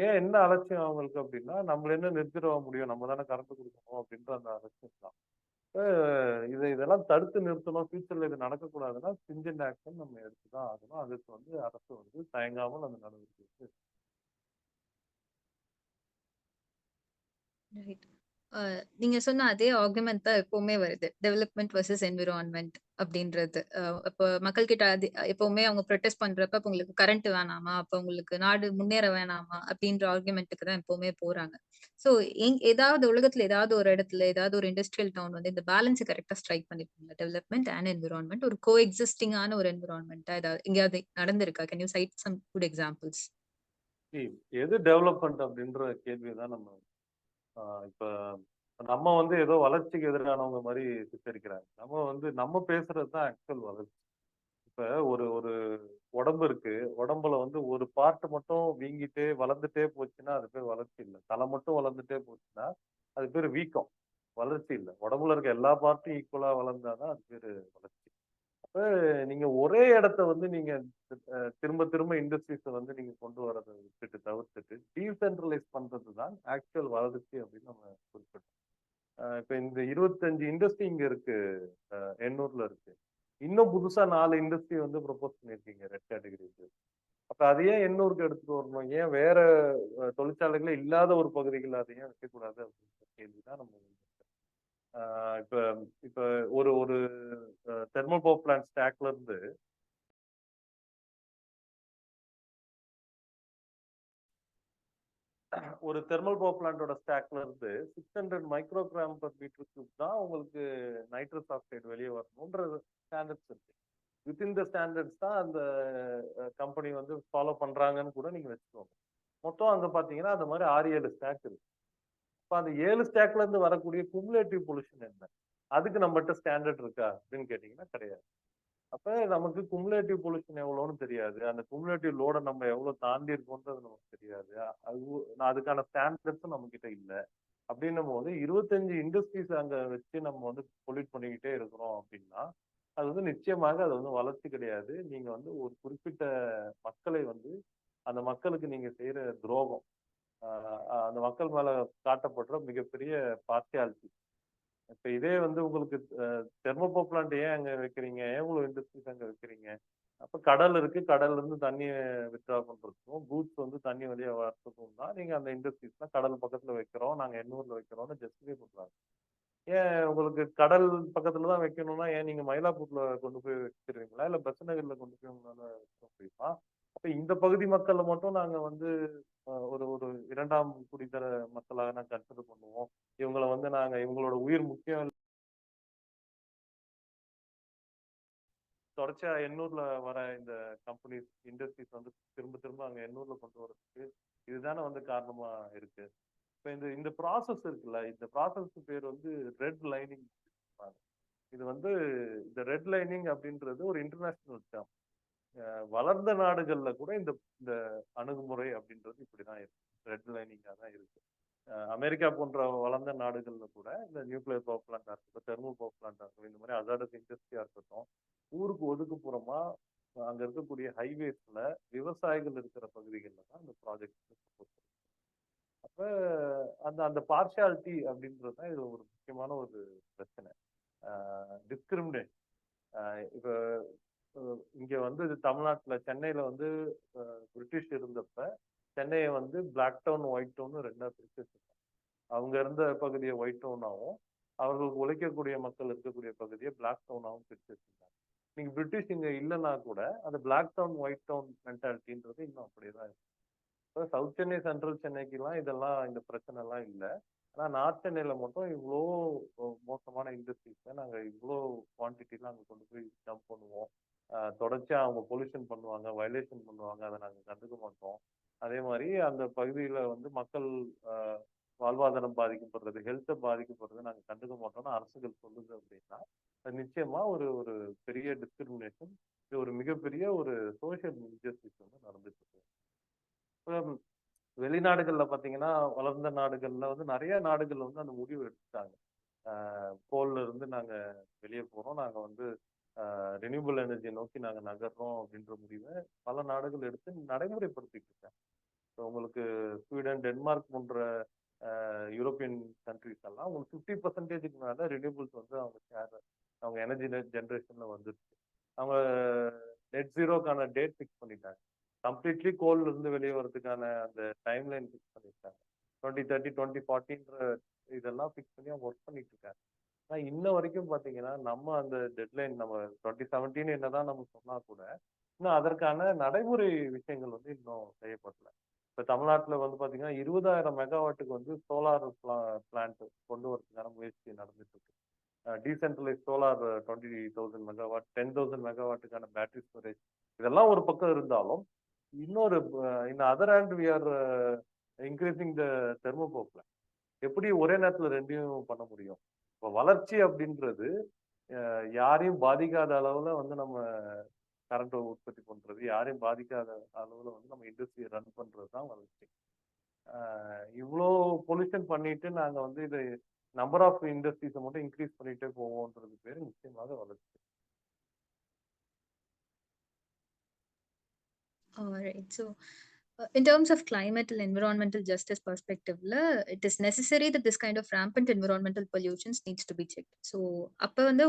ஏன் என்ன அலட்சியம் அவங்களுக்கு அப்படின்னா நம்மள என்ன நிறுத்திட முடியும், நம்ம தானே கரண்ட் கொடுக்கணும் அப்படின்ற அந்த அலட்சியம் தான். இதெல்லாம் தடுத்து நிறுத்தணும், ஃபியூச்சர்ல இது நடக்கக்கூடாதுன்னா ஸ்ட்ரிஞ்சன்ட் ஆக்ஷன் நம்ம எடுத்துதான் ஆகணும். அதுக்கு வந்து அரசு வந்து தயங்காமல் அந்த நடவடிக்கை. நீங்க சொன்ன அதே ஆர்குமெண்ட் தான் எப்பவுமே வருது. டெவலப்மெண்ட் வெர்சஸ் என்விரான்மென்ட் அப்படின்றது. அப்ப மக்கள் கிட்ட அது எப்பவுமே அவங்க புரொட்டஸ்ட் பண்றப்ப, "அப்ப உங்களுக்கு கரண்ட் வேணாமா? அப்ப உங்களுக்கு நாடு முன்னேற வேணாமா?" அப்படின்ற ஆர்குமென்ட்க்கு தான் எப்பவுமே போறாங்க. ஸோ ஏதாவது உலகத்துல ஏதாவது ஒரு இடத்துல, ஏதாவது ஒரு இண்டஸ்ட்ரியல் டவுன் வந்து இந்த பேலன்ஸ கரெக்ட்டா ஸ்ட்ரைக் பண்ணிருப்பாங்க. டெவலப்மெண்ட் அண்ட் என்விரான்மென்ட் ஒரு எக்ஸிஸ்டிங்கான ஒரு என்விரான்மென்ட்டா ஏதாவது எங்கேயாவது நடந்திருக்கா? Can you cite some good examples? எது டெவலப்மெண்ட் அப்படின்ற கேள்விதான் நம்ம இப்ப நம்ம வந்து ஏதோ வளர்ச்சிக்கு எதிரானவங்க மாதிரி சித்தரிக்கிறாங்க. நம்ம பேசுறது தான் ஆக்சுவல் வளர்ச்சி. இப்ப ஒரு ஒரு உடம்பு இருக்கு. உடம்புல வந்து ஒரு பார்ட் மட்டும் வீங்கிட்டே வளர்ந்துட்டே போச்சுன்னா அது பேர் வளர்ச்சி இல்ல. தலை மட்டும் வளர்ந்துட்டே போச்சுன்னா அது பேர் வீக்கம். வளர்ச்சி இல்ல. உடம்புல இருக்க எல்லா பார்ட்டும் ஈக்குவலா வளர்ந்தாதான் அது பேரு வளர்ச்சி. அப்ப நீங்க ஒரே இடத்த வந்து நீங்க திரும்ப திரும்ப இண்டஸ்ட்ரீஸ வந்து நீங்க கொண்டு வரதை விட்டுட்டு தவிர்த்துட்டு டீசென்ட்ரலைஸ் பண்றது தான் ஆக்சுவல் வளர்ச்சி அப்படின்னு நம்ம குறிப்பிட்டோம். இப்ப இந்த 25 இண்டஸ்ட்ரி இங்க இருக்கு. எண்ணூர்ல இருக்கு. இன்னும் புதுசா 4 இண்டஸ்ட்ரி வந்து ப்ரொபோஸ் பண்ணிருக்கீங்க ரெட் கேட்டகரிக்கு. அப்ப அது ஏன் எண்ணூருக்கு எடுத்துட்டு வரணும்? ஏன் வேற தொழிற்சாலைகளே இல்லாத ஒரு பகுதிகள் அதை ஏன் வைக்கக்கூடாது அப்படின்ற கேள்விதான் நம்ம இப்ப இப்ப ஒரு ஒரு தெர்மல் பவர் பிளான்ட் ஸ்டாக்ல இருந்து ஒரு தெர்மல் பவர் பிளான்டோட ஸ்டாக்ல இருந்து 600 மைக்ரோகிராம் பர் மீட்டர் கியூப் தான் உங்களுக்கு நைட்ரஸ் ஆக்சைடு வெளியே வரணும்ன்ற ஸ்டாண்டர்ட்ஸ் இருக்கு. வித்தின் த ஸ்டாண்டர்ட்ஸ் தான் அந்த கம்பெனி வந்து ஃபாலோ பண்றாங்கன்னு கூட நீங்க வச்சுக்கோங்க. மொத்தம் அங்க பாத்தீங்கன்னா அந்த மாதிரி 6-7 ஸ்டாக் இருக்கு. அப்ப அந்த 7 ஸ்டாக்ல இருந்து வரக்கூடிய குமுலேட்டிவ் பொல்யூஷன் என்ன? அதுக்கு நம்மகிட்ட ஸ்டாண்டர்ட் இருக்கா அப்படின்னு கேட்டீங்கன்னா கிடையாது. அப்ப நமக்கு குமுலேட்டிவ் பொல்யூஷன் எவ்வளவுன்னு தெரியாது. அந்த குமுலேட்டிவ் லோட நம்ம எவ்வளவு தாண்டி இருக்கோன்றது நமக்கு தெரியாது. அதுக்கான ஸ்டாண்டர்ட்ஸும் நம்ம கிட்ட இல்ல. அப்படின்னும் போது 25 இண்டஸ்ட்ரீஸ் அங்க வச்சு நம்ம வந்து பொல்யூட் பண்ணிக்கிட்டே இருக்கிறோம் அப்படின்னா அது வந்து நிச்சயமாக அது வந்து வளர்ச்சி கிடையாது. நீங்க வந்து ஒரு குறிப்பிட்ட மக்களை வந்து அந்த மக்களுக்கு நீங்க செய்யற துரோகம். அந்த மக்கள் மேல காட்டப்படுற மிகப்பெரிய பார்ட்டியாலிட்டி. இப்ப இதே வந்து உங்களுக்கு தெர்மோபோ பிளான்ட் ஏன் அங்க வைக்கிறீங்க? ஏன் இவ்வளவு இண்டஸ்ட்ரீஸ் அங்க வைக்கிறீங்க? அப்ப கடல் இருக்கு. கடல்ல இருந்து தண்ணியை வித்ட்ரா பண்றதுக்கும் பூத்ஸ் வந்து தண்ணி வழியா வரத்துக்கும் தான் நீங்க அந்த இண்டஸ்ட்ரீஸ்லாம் கடல் பக்கத்துல வைக்கிறோம். நாங்க எண்ணூர்ல வைக்கிறோம்னு ஜஸ்டிஃபை பண்றாங்க. ஏன் உங்களுக்கு கடல் பக்கத்துல தான் வைக்கணும்னா ஏன் நீங்க மயிலாப்பூர்ல கொண்டு போய் வச்சிருவீங்களா? இல்ல பெசன்ட் நகர்ல கொண்டு போய் உங்களால வைக்க முடியுமா? அப்ப இந்த பகுதி மக்கள்ல மட்டும் நாங்க வந்து ஒரு ஒரு 2ஆம் குடித்தர மக்களாக நாங்க கன்சிடர் பண்ணுவோம். இவங்கள வந்து நாங்க இவங்களோட உயிர் முக்கியம். தொடர்ச்சியா எண்ணூர்ல வர இந்த கம்பெனிஸ் இண்டஸ்ட்ரீஸ் வந்து திரும்ப திரும்ப அங்க எண்ணூர்ல கொண்டு வரதுக்கு இதுதானே வந்து காரணமா இருக்கு. இப்ப இந்த இந்த ப்ராசஸ் இருக்குல்ல, இந்த ப்ராசஸ் பேர் வந்து ரெட் லைனிங். இது வந்து இந்த ரெட் லைனிங் அப்படின்றது ஒரு இன்டர்நேஷனல் டேர்ம். வளர்ந்த நாடுகள்ல கூட இந்த இந்த அணுகுமுறை அப்படின்றது இப்படிதான் இருக்கு. ரெட் லைனிங்கா தான் இருக்கு. அமெரிக்கா போன்ற வளர்ந்த நாடுகள்ல கூட இந்த நியூக்ளியர் பவர் பிளான்டா இருக்கட்டும், தெர்மல் பவர் பிளான்டா இருக்கட்டும், இந்த மாதிரி அசாடஸ் இண்டஸ்ட்ரியா இருக்கட்டும், ஊருக்கு ஒதுக்குப்புறமா அங்க இருக்கக்கூடிய ஹைவேஸ்ல விவசாயிகள் இருக்கிற பகுதிகளில் தான் இந்த ப்ராஜெக்ட். அப்ப அந்த அந்த பார்ஷியாலிட்டி அப்படின்றது தான் இது ஒரு முக்கியமான ஒரு பிரச்சனை. டிஸ்கிரிமினேட். இப்ப இங்க வந்து தமிழ்நாட்டுல சென்னையில வந்து பிரிட்டிஷ் இருந்தப்ப சென்னையை வந்து பிளாக் டவுன் ஒயிட் டவுன் ரெண்டா பிரிச்சு வச்சிருக்காங்க. அவங்க இருந்த பகுதியை ஒயிட் டவுனாகவும் அவர்களுக்கு உழைக்கக்கூடிய மக்கள் இருக்கக்கூடிய பகுதியை பிளாக் டவுனாகவும் பிரிச்சு வச்சிருக்காங்க. நீங்க பிரிட்டிஷ் இங்க இல்லைன்னா கூட அந்த பிளாக் டவுன் ஒயிட் டவுன் மென்டாலிட்டின்றது இன்னும் அப்படியேதான் இருக்கு. இப்போ சவுத் சென்னை சென்ட்ரல் சென்னைக்கெல்லாம் இதெல்லாம் இந்த பிரச்சனை எல்லாம் இல்லை. ஆனா நார்த் சென்னையில மட்டும் இவ்வளோ மோசமான இண்டஸ்ட்ரீஸை நாங்க இவ்வளோ குவான்டிட்டிலாம் அங்க கொண்டு போய் டம்ப் பண்ணுவோம். தொடர்ச்சியா அவங்க பொல்யூஷன் பண்ணுவாங்க, வயலேஷன் பண்ணுவாங்க, அதை நாங்க கண்டுக்க மாட்டோம். அதே மாதிரி அந்த பகுதியில வந்து மக்கள் வாழ்வாதாரம் பாதிக்கப்படுறது, ஹெல்த்தை பாதிக்கப்படுறது நாங்க கண்டுக்க மாட்டோம்னு அரசுகள் சொல்லுது அப்படின்னா அது நிச்சயமா ஒரு ஒரு பெரிய டிஸ்கிரிமினேஷன், ஒரு மிகப்பெரிய ஒரு சோசியல் இன்ஜஸ்டிஸ் வந்து நடந்துட்டு இருக்கு. வெளிநாடுகள்ல பாத்தீங்கன்னா வளர்ந்த நாடுகள்ல வந்து நிறைய நாடுகள் வந்து அந்த முடிவு எடுத்துட்டாங்க. கோல்ல இருந்து நாங்க வெளியே போறோம், நாங்க வந்து ரினியூபிள் எனர்ஜி நோக்கி நாங்க நகர்றோம் அப்படின்ற முடிவை பல நாடுகள் எடுத்து நடைமுறைப்படுத்திட்டு இருக்காங்க. உங்களுக்கு ஸ்வீடன், டென்மார்க் போன்ற யூரோப்பியன் கண்ட்ரிஸ் எல்லாம் உங்களுக்கு 50% மேல ரினியூபிள்ஸ் வந்து அவங்க எனர்ஜி ஜென்ரேஷன்ல வந்துருச்சு. அவங்க நெட் ஜீரோக்கான டேட் ஃபிக்ஸ் பண்ணிட்டாங்க. கம்ப்ளீட்லி கோல்ல இருந்து வெளியே வர்றதுக்கான அந்த டைம் லைன் ஃபிக்ஸ் பண்ணிட்டாங்க. 2030 2040ன்ற இதெல்லாம் ஃபிக்ஸ் பண்ணி அவங்க ஒர்க் பண்ணிட்டு இருக்காங்க. ஆனா இன்ன வரைக்கும் பாத்தீங்கன்னா நம்ம அந்த டெட்லைன் நம்ம 2017 என்னதான் நம்ம சொன்னா கூட இன்னும் அதற்கான நடைமுறை விஷயங்கள் வந்து இன்னும் செய்யப்படல. இப்ப தமிழ்நாட்டுல வந்து பாத்தீங்கன்னா 20,000 மெகாவாட்டுக்கு வந்து சோலார் பிளான்ட் கொண்டு வரதுக்கான முயற்சி நடந்துட்டு இருக்கு. டீசென்ட்ரலைஸ் சோலார் 20,000 மெகாவாட், 10,000 மெகாவாட்டுக்கான பேட்டரி ஸ்டோரேஜ், இதெல்லாம் ஒரு பக்கம் இருந்தாலும் இன்னொரு in other hand we are increasing the thermo power plant. எப்படி ஒரே நேரத்துல ரெண்டையும் பண்ண முடியும்? இப்போ வளர்ச்சி அப்படின்றது யாரையும் பாதிக்காத அளவுல வந்து நம்ம கரண்ட் உற்பத்தி பண்றது, யாரையும் பாதிக்காத அளவுல வந்து நம்ம இண்டஸ்ட்ரியை ரன் பண்றது தான் வளர்ச்சி. இவ்வளோ பொல்யூஷன் பண்ணிட்டு நாங்க வந்து இது நம்பர் ஆஃப் இண்டஸ்ட்ரீஸை மட்டும் இன்க்ரீஸ் பண்ணிட்டே போவோம்ன்றது பேரு நிச்சயமாக வளர்ச்சி. Alright. So, in terms of climate and environmental justice perspective, it is necessary that this kind of rampant environmental pollutions needs to be checked. So,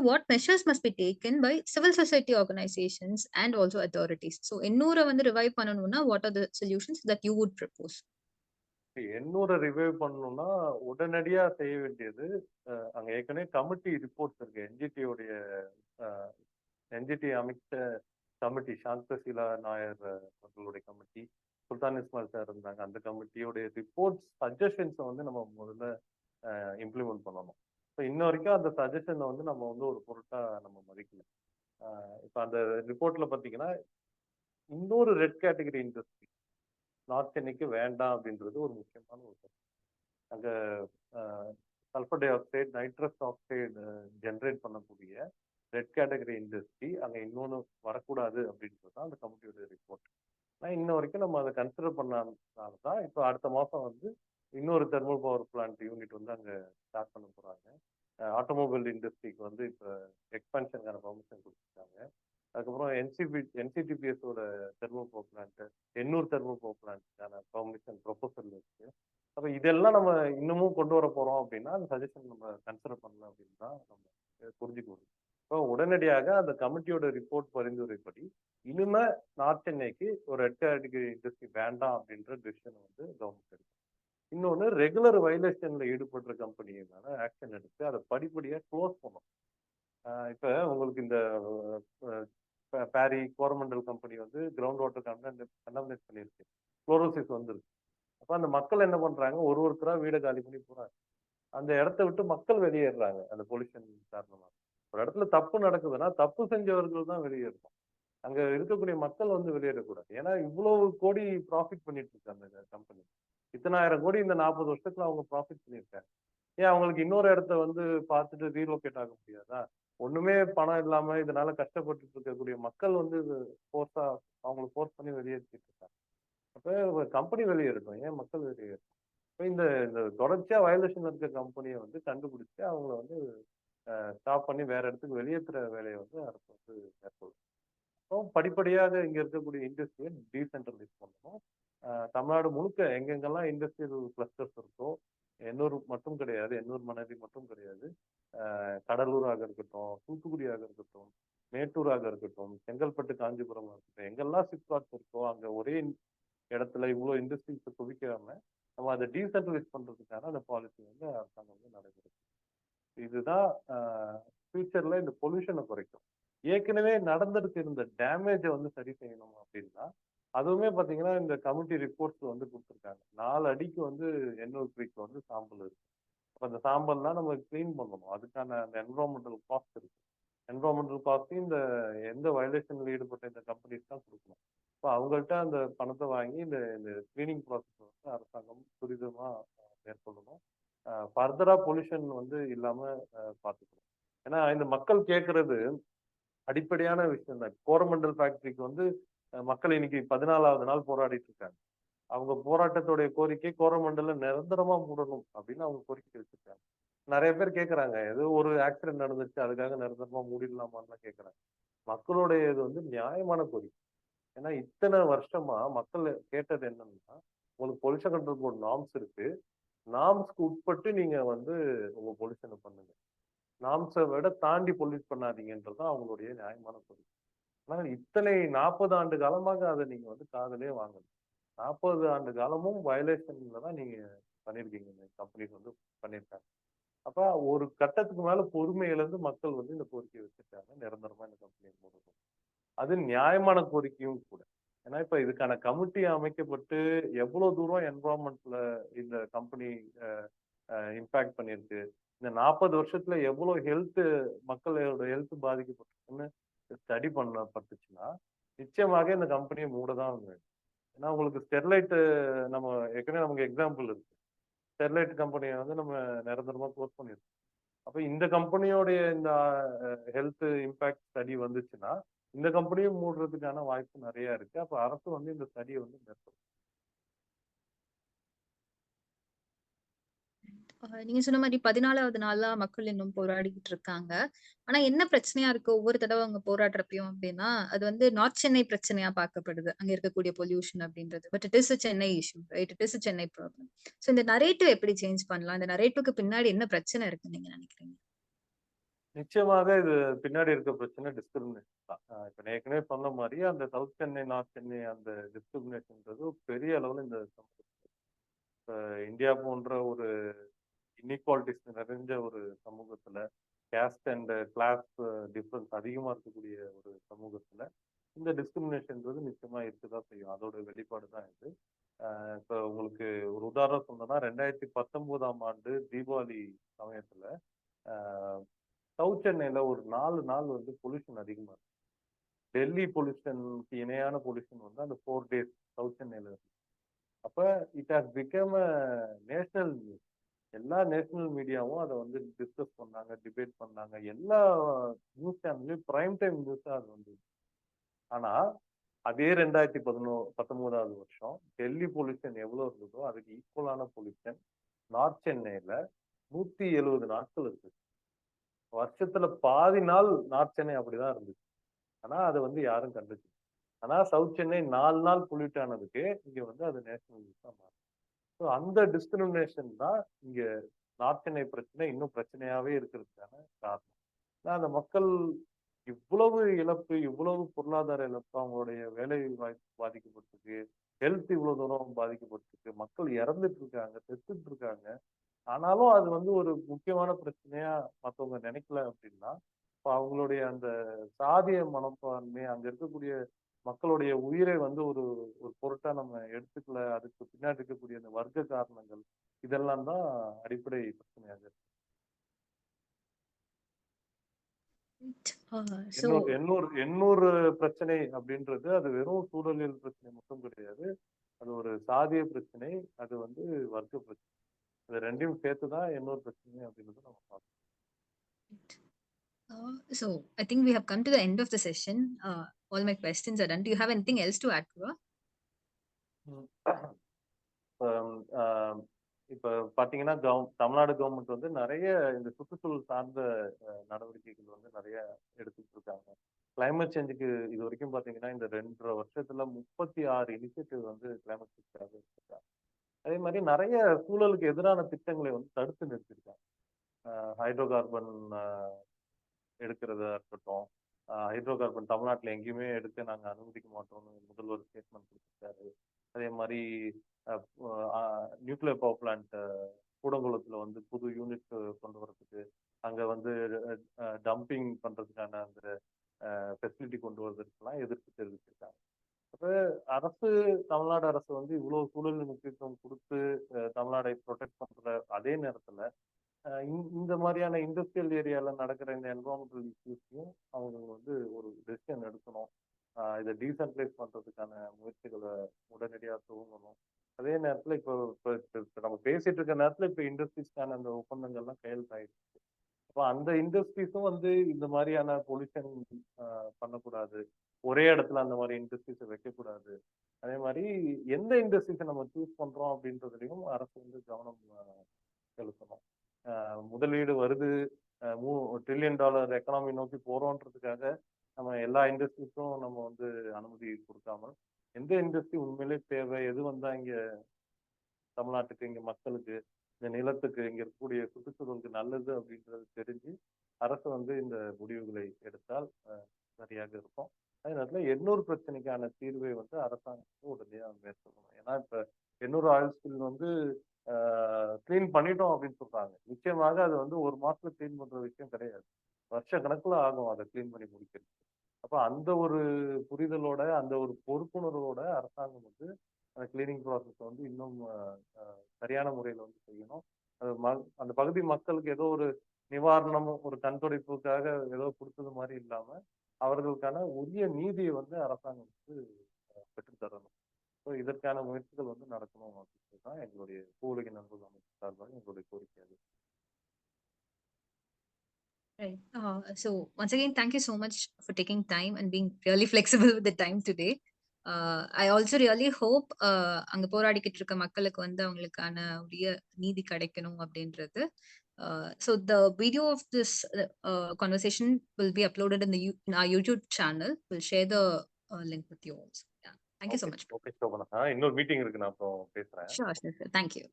what measures must be taken by civil society organizations and also authorities? So, Ennura revive pananuna, what are the solutions that you would propose? எண்ணூரை revive பண்ணணும்னா உடனடியா செய்ய வேண்டியது, அங்க ஏற்கனவே committee reports இருக்கு. NGT அமைச்ச committee, Santhasheela Nair அவர்களுடைய கமிட்டி, சுல்தான் இஸ்மாயில் சார் இருந்தாங்க. அந்த கமிட்டியோடைய ரிப்போர்ட்ஸ் சஜஷன்ஸை வந்து நம்ம முதல்ல இம்ப்ளிமெண்ட் பண்ணணும். இப்போ இன்ன வரைக்கும் அந்த சஜஷனை வந்து நம்ம வந்து ஒரு பொருட்டா நம்ம மதிக்கல. இப்போ அந்த ரிப்போர்ட்ல பார்த்தீங்கன்னா இன்னொரு ரெட் கேட்டகரி இண்டஸ்ட்ரி நார்த் சென்னைக்கு வேண்டாம் அப்படின்றது ஒரு முக்கியமான ஒரு அங்க sulphur di oxide, nitrous oxide generate பண்ணக்கூடிய ரெட் கேட்டகரி இண்டஸ்ட்ரி அங்க இன்னொன்று வரக்கூடாது அப்படின்றது தான் அந்த கமிட்டியோட ரிப்போர்ட். ஆனால் இன்ன வரைக்கும் நம்ம அதை கன்சிடர் பண்ணாதனால தான் இப்போ அடுத்த மாதம் வந்து இன்னொரு தெர்மல் பவர் பிளான்ட் யூனிட் வந்து அங்கே ஸ்டார்ட் பண்ண போகிறாங்க. ஆட்டோமொபைல் இண்டஸ்ட்ரிக்கு வந்து இப்போ எக்ஸ்பான்ஷனுக்கான பர்மிஷன் கொடுத்துருக்காங்க. அதுக்கப்புறம் என்சிடிபிஎஸோட thermal power plant, Ennore thermal power பிளான்ட்டுக்கான பர்மிஷன் ப்ரொபோசல் இருக்கு. அப்போ இதெல்லாம் நம்ம இன்னமும் கொண்டு வர போகிறோம் அப்படின்னா அந்த சஜஷன் நம்ம கன்சிடர் பண்ணல அப்படின்னு தான் நம்ம புரிஞ்சுக்கணும். இப்போ உடனடியாக அந்த கமிட்டியோட ரிப்போர்ட் பரிந்துரைப்படி இனிமே நார்த் சென்னைக்கு ஒரு ரெட் கேட்டகரி இண்டஸ்ட்ரி வேண்டாம் அப்படின்ற டிசிஷன் வந்து கவர்மெண்ட் எடுக்கும். இன்னொன்று, ரெகுலர் வயலேஷன்ல ஈடுபடுற கம்பெனி மேல ஆக்ஷன் எடுத்து அதை படிப்படியாக க்ளோஸ் பண்ணும். இப்போ உங்களுக்கு இந்த பாரி கோரமண்டல் கம்பெனி வந்து கிரவுண்ட் வாட்டர் கண்டாமினேட் பண்ணியிருக்கு, குளோரோசிஸ் வந்துருக்கு. அப்போ அந்த மக்கள் என்ன பண்றாங்க, ஒருத்தரா வீடை காலி பண்ணி போறாங்க. அந்த இடத்த விட்டு மக்கள் வெளியேறாங்க அந்த பொல்யூஷன் காரணமா. ஒரு இடத்துல தப்பு நடக்குதுன்னா தப்பு செஞ்சவர்கள் தான் வெளியேறணும். அங்க இருக்கக்கூடிய மக்கள் வந்து வெளியேறக்கூடாது. ஏன்னா இவ்வளவு கோடி ப்ராஃபிட் பண்ணிட்டு இருக்கு அந்த கம்பெனி. இத்தனாயிரம் கோடி இந்த 40 வருஷத்துல அவங்க ப்ராஃபிட் பண்ணியிருக்காங்க. ஏன் அவங்களுக்கு இன்னொரு இடத்த வந்து பார்த்துட்டு ரீலோகேட் ஆக முடியாதா? ஒண்ணுமே பணம் இல்லாம இதனால கஷ்டப்பட்டு இருக்கக்கூடிய மக்கள் வந்து ஃபோர்ஸா அவங்களை ஃபோர்ஸ் பண்ணி வெளியேற்றிட்டு இருக்காங்க. அப்ப கம்பெனி வெளியேறட்டும், ஏன் மக்கள் வெளியேறட்டும்? இப்போ இந்த தொடர்ச்சியா வயலேஷன் இருக்க கம்பெனியை வந்து கண்டுபிடிச்சு அவங்கள வந்து ஸ்டாப் பண்ணி வேற இடத்துக்கு வெளியேற்றுற வேலையை வந்து அரசு வந்து மேற்கொள்ளும். அப்போ படிப்படியாக இங்க இருக்கக்கூடிய இண்டஸ்ட்ரியை டீசென்ட்ரலைஸ் பண்ணணும். தமிழ்நாடு முழுக்க எங்கெங்கெல்லாம் இண்டஸ்ட்ரியல் கிளஸ்டர்ஸ் இருக்கோ, எண்ணூர் மட்டும் கிடையாது, எண்ணூர் மணலி மட்டும் கிடையாது, கடலூராக இருக்கட்டும், தூத்துக்குடியாக இருக்கட்டும், மேட்டூராக இருக்கட்டும், செங்கல்பட்டு, காஞ்சிபுரம் இருக்கட்டும், எங்கெல்லாம் சிப்காட்ஸ் இருக்கோ அங்க ஒரே இடத்துல இவ்வளோ இண்டஸ்ட்ரீஸை குவிக்காம நம்ம அதை டீசென்ட்ரலைஸ் பண்றதுக்கான அந்த பாலிசி வந்து அரசாங்கம் வந்து நடைபெறுது. இதுதான் ஃபியூச்சர்ல இந்த பொல்யூஷனை குறைக்கும். ஏற்கனவே நடந்திருக்கு இருந்த டேமேஜை வந்து சரி செய்யணும் அப்படின்னா அதுவுமே பார்த்தீங்கன்னா இந்த கமிட்டி ரிப்போர்ட்ஸ் வந்து கொடுத்துருக்காங்க. 4 அடிக்கு வந்து எண்ணூர் கிரீக் வந்து சாம்பல் இருக்கு. அப்போ அந்த சாம்பல்லாம் நம்ம கிளீன் பண்ணணும். அதுக்கான அந்த என்விரான்மெண்டல் காஸ்ட் இருக்கு. என்விரான்மெண்டல் காஸ்ட்டையும் இந்த எந்த வயலேஷன்ல ஈடுபட்ட இந்த கம்பெனிஸ் தான் கொடுக்கணும். இப்போ அவங்கள்ட்ட அந்த பணத்தை வாங்கி இந்த கிளீனிங் ப்ராசஸ் வந்து அரசாங்கம் துரிதமா மேற்கொள்ளணும். ஃபர்தரா பொல்யூஷன் வந்து இல்லாம பார்த்துக்கணும். ஏன்னா இந்த மக்கள் கேட்கறது அடிப்படையான விஷயம் தான். கோரமண்டல் ஃபேக்டரிக்கு வந்து மக்கள் இன்னைக்கு 14வது நாள் போராடிட்டு இருக்காங்க. அவங்க போராட்டத்துடைய கோரிக்கை கோரமண்டல நிரந்தரமா மூடணும் அப்படின்னு அவங்க கோரிக்கை வச்சிருக்காங்க. நிறைய பேர் கேட்கறாங்க, ஏதோ ஒரு ஆக்சிடென்ட் நடந்துச்சு அதுக்காக நிரந்தரமா மூடிடலாமான்னு கேட்கறாங்க. மக்களுடைய இது வந்து நியாயமான கோரிக்கை. ஏன்னா இத்தனை வருஷமா மக்கள் கேட்டது என்னன்னா, உங்களுக்கு பொல்யூஷன் கண்ட்ரோல் போர்டு நார்ம்ஸ் இருக்கு, நார்ம்ஸ்க்கு உட்பட்டு நீங்க வந்து உங்க பொல்யூஷனை பண்ணுங்க, நார்ம்ஸை விட தாண்டி பொல்யூட் பண்ணாதீங்கன்றதுதான் அவங்களுடைய நியாயமான கோரிக்கை. ஆனால் இத்தனை 40 ஆண்டு காலமாக அதை நீங்க வந்து காதலே வாங்கணும். 40 ஆண்டு காலமும் வயலேஷன்ல தான் நீங்க பண்ணியிருக்கீங்க, இந்த கம்பெனிஸ் வந்து பண்ணியிருக்காங்க. அப்ப ஒரு கட்டத்துக்கு மேல பொறுமை இழந்து மக்கள் வந்து இந்த கோரிக்கையை வச்சிருக்காங்க, நிரந்தரமா இந்த கம்பெனியை மூடணும். அது நியாயமான கோரிக்கையும் கூட. ஏன்னா இப்ப இதுக்கான கமிட்டி அமைக்கப்பட்டு எவ்வளவு தூரம் என்விரான்மெண்ட்ல இந்த கம்பெனி இம்பாக்ட் பண்ணியிருக்கு, இந்த 40 வருஷத்துல எவ்வளவு மக்களோட ஹெல்த் பாதிக்கப்பட்டிருக்குன்னு ஸ்டடி பண்ணப்பட்டுச்சுன்னா நிச்சயமாக இந்த கம்பெனியை மூட தான் வேண்டும். ஏன்னா உங்களுக்கு ஸ்டெர்லைட் நம்ம ஏற்கனவே நமக்கு எக்ஸாம்பிள் இருக்கு. ஸ்டெர்லைட் கம்பெனியை வந்து நம்ம நிரந்தரமா க்ளோஸ் பண்ணிருக்கோம். அப்ப இந்த கம்பெனியோடைய இந்த ஹெல்த் இம்பாக்ட் ஸ்டடி வந்துச்சுன்னா இந்த கம்பெனியும் மூடுறதுக்கான வாய்ப்பு நிறைய இருக்கு. அப்ப அரசு வந்து இந்த ஸ்டடியை வந்து மேற்கொள்ளும். நீங்க சொன்ன மாதிரி 14வது நாளா மக்கள் இன்னும் போராடிக்கிட்டு இருக்காங்க. ஆனா என்ன பிரச்சனையா இருக்கு ஒவ்வொரு தடவை அவங்க போராடுறப்பயும் அப்படின்னா, அது வந்து நார்த் சென்னை பிரச்சனையா பார்க்கப்படுது. அங்க இருக்கக்கூடிய பொல்யூஷன் அப்படின்றது. But it is a Chennai issue, right? It is a Chennai problem. So இந்த நரேட்டிவ் எப்படி சேஞ்ச் பண்ணலாம்? இந்த நரேட்டிவ்க்கு பின்னாடி என்ன பிரச்சனை இருக்குன்னு நீங்க நினைக்கிறீங்க? நிச்சயமாக இது பின்னாடி இருக்க பிரச்சனை டிஸ்கிரிமினேஷன் தான். இப்ப நான் ஏற்கனவே சொன்ன மாதிரி அந்த சவுத் சென்னை, நார்த் சென்னை அந்த டிஸ்கிரிமினேஷன்ன்றது பெரிய அளவுல இந்த இந்தியா போன்ற ஒரு இன்இக்வாலிட்டிஸ் நிறைஞ்ச ஒரு சமூகத்துல, கேஸ்ட் அண்ட் கிளாஸ் டிஃபரன்ஸ் அதிகமா இருக்கக்கூடிய ஒரு சமூகத்துல இந்த டிஸ்கிரிமினேஷன்ன்றது நிச்சயமா இருக்கதான் செய்யும். அதோட வெளிப்பாடு தான் இது. இப்போ உங்களுக்கு ஒரு உதாரணம் சொன்னோம்னா 2019ஆம் ஆண்டு தீபாவளி சமயத்துல சவுத் சென்னையில ஒரு 4 நாள் வந்து பொல்யூஷன் அதிகமா இருக்கு. டெல்லி பொல்யூஷனுக்கு இணையான பொல்யூஷன் வந்து அந்த 4 டேஸ் சவுத் சென்னையில இருக்கு. அப்ப it has become a national news. எல்லா நேஷனல் மீடியாவும் அதை வந்து டிஸ்கஸ் பண்ணாங்க, டிபேட் பண்ணாங்க. எல்லா நியூஸ் சேனல்லையும் பிரைம் டைம் நியூஸா அது வந்து. ஆனா அதே 2019வது வருஷம் டெல்லி பொல்யூஷன் எவ்வளவு இருந்ததோ அதுக்கு ஈக்குவலான பொல்யூஷன் நார்த் சென்னையில 170 நாட்கள் இருக்கு. வருஷத்துல பாதி நாள் நார்த் சென்னை அப்படிதான் இருந்துச்சு. ஆனா அதை வந்து யாரும் கண்டுச்சு. ஆனா சவுத் சென்னை 4 நாள் பொல்யூட் ஆனதுக்கு இங்க வந்து அது நேஷனல் நியூஸா மாறும். ஸோ அந்த டிஸ்கிரிமினேஷன் தான் இங்க நார்த் சென்னை பிரச்சனை இன்னும் பிரச்சனையாவே இருக்கிறதுக்கான காரணம். ஏன்னா அந்த மக்கள் இவ்வளவு இழப்பு, இவ்வளவு பொருளாதார இழப்பு, அவங்களுடைய வேலை வாய்ப்பு பாதிக்கப்பட்டிருக்கு, ஹெல்த் இவ்வளவு தூரம் பாதிக்கப்பட்டிருக்கு, மக்கள் இறந்துட்டு இருக்காங்க, செத்துட்டு இருக்காங்க. ஆனாலும் அது வந்து ஒரு முக்கியமான பிரச்சனையா மத்தவங்க நினைக்கல அப்படின்னா, இப்ப அவங்களுடைய அந்த சாதிய மனப்பான்மை, அங்க இருக்கக்கூடிய மக்களுடைய உயிரை வந்து ஒரு ஒரு பொருட்டா நம்ம எடுத்துக்கல. அதுக்கு பின்னாடி இருக்கக்கூடிய அந்த வர்க்க காரணங்கள் இதெல்லாம் தான் அடிப்படை பிரச்சனையாக இருக்கு. சோ எண்ணூறு பிரச்சனை அப்படின்றது அது வெறும் சூழலியல் பிரச்சனை மட்டும் கிடையாது. அது ஒரு சாதிய பிரச்சனை, அது வந்து வர்க்க பிரச்சனை. இது ரெண்டையும் சேர்த்துதான் எண்ணூறு பிரச்சனை அப்படின்றது நம்ம பார்க்கணும். so I think we have come to the end of the session. All my questions are done. Do you have anything else to add, Kruva? இப்ப பாத்தீங்கன்னா தமிழ்நாடு கவர்மெண்ட் வந்து நிறைய இந்த சுற்றுச்சூழல் சார்ந்த நடவடிக்கைகள் வந்து நிறைய எடுத்துட்டு இருக்காங்க. கிளைமேட் சேஞ்சுக்கு இது வரைக்கும் பாத்தீங்கன்னா இந்த 2.5 வருஷத்துல 36 இனிஷியேட்டிவ் வந்து கிளைமேட் சேஞ்சுக்காக எடுத்திருக்காங்க. அதே மாதிரி நிறைய சூழலுக்கு எதிரான திட்டங்களை வந்து தடுத்து நிறுத்திருக்காங்க. ஹைட்ரோ கார்பன் எடுக்கிறதா இருக்கட்டும், ஹைட்ரோ கார்பன் தமிழ்நாட்டில் எங்கேயுமே எடுக்க நாங்கள் அனுமதிக்க மாட்டோம்னு முதல்வர் ஸ்டேட்மெண்ட் கொடுத்துருக்காரு. அதே மாதிரி நியூக்ளியர் பவர் பிளான்ட் கூடங்குளத்தில் வந்து புது யூனிட் கொண்டு வரதுக்கு, அங்கே வந்து டம்பிங் பண்ணுறதுக்கான அந்த ஃபெசிலிட்டி கொண்டு வரதுக்கெல்லாம் எதிர்ப்பு தெரிவிச்சிருக்காங்க. அப்போ தமிழ்நாடு அரசு வந்து இவ்வளவு சூழல் முக்கியத்துவம் கொடுத்து தமிழ்நாடை ப்ரொடெக்ட் பண்ற அதே நேரத்துல இந்த மாதிரியான இண்டஸ்ட்ரியல் ஏரியால நடக்கிற இந்த என்வரான்மெண்டல் இஷ்யூஸையும் அவங்க வந்து ஒரு டெசிஷன் எடுக்கணும். இதை டீசென்ட்ரலைஸ் பண்றதுக்கான முயற்சிகளை உடனடியாக துவங்கணும். அதே நேரத்துல இப்போ நம்ம பேசிட்டு இருக்க நேரத்துல இப்போ இண்டஸ்ட்ரீஸ்க்கான அந்த ஒப்பந்தங்கள்லாம் கையெழுத்தாயிடுச்சு. அப்போ அந்த இண்டஸ்ட்ரீஸும் வந்து இந்த மாதிரியான பொல்யூஷன் பண்ணக்கூடாது, ஒரே இடத்துல அந்த மாதிரி இண்டஸ்ட்ரீஸை வைக்கக்கூடாது. அதே மாதிரி எந்த இண்டஸ்ட்ரீஸை நம்ம சூஸ் பண்றோம் அப்படின்றதுலையும் அரசு வந்து கவனம் செலுத்தணும். முதலீடு வருது, $3 trillion எக்கனாமி நோக்கி போறோன்றதுக்காக நம்ம எல்லா இண்டஸ்ட்ரீஸும் நம்ம வந்து அனுமதி கொடுக்காம எந்த இண்டஸ்ட்ரி உண்மையிலே தேவை, எது வந்தா இங்க தமிழ்நாட்டுக்கு, இங்க மக்களுக்கு, இந்த நிலத்துக்கு, இங்க இருக்கக்கூடிய சுற்றுச்சூழலுக்கு நல்லது அப்படின்றது தெரிஞ்சு அரசு வந்து இந்த முடிவுகளை எடுத்தால் சரியாக இருக்கும். அதே நேரத்தில் 800 பிரச்சனைக்கான தீர்வை வந்து அரசாங்கம் உடனடியாக மேற்கொள்ளணும். ஏன்னா இப்ப எண்ணூர் ஆயில் ஸ்பில் வந்து கிளீன் பண்ணிட்டோம் அப்படின்னு சொல்றாங்க. நிச்சயமாக அது வந்து ஒரு மாசத்துல கிளீன் பண்ற விஷயம் கிடையாது. வருஷ கணக்குல ஆகும் அதை கிளீன் பண்ணி முடிக்கிறது. அப்ப அந்த ஒரு புரிதலோட, அந்த ஒரு பொறுப்புணர்வோட அரசாங்கம் வந்து அந்த கிளீனிங் ப்ராசஸ் வந்து இன்னும் சரியான முறையில வந்து செய்யணும். அது அந்த பகுதி மக்களுக்கு ஏதோ ஒரு நிவாரணம், ஒரு கண் துடைப்புக்காக ஏதோ கொடுத்தது மாதிரி இல்லாம, அவர்களுக்கான உரிய நீதியை வந்து அரசாங்கம் வந்து பெற்றுத் தரணும். ஸோ இதற்கான முயற்சிகள் வந்து நடக்கணும் அப்படின்றது தான் எங்களுடைய பூவுலகின் நண்பர்கள் அமைப்பு சார்பாக எங்களுடைய கோரிக்கை அது. Right. So once again, thank you so much for taking time and being really flexible with the time today. I also really hope அங்க போராடிக்கிட்டு இருக்க மக்களுக்கு வந்து அவங்களுக்கான உரிய நீதி கிடைக்கணும் அப்படின்றது. So the video of this conversation will be uploaded in our YouTube channel. We'll share the link with you also. Yeah. Thank you so much. Okay Shobana. இன்னொரு மீட்டிங் இருக்கு, நான் அப்புறம் பேசுறேன். Sure, sure, sure. Thank you.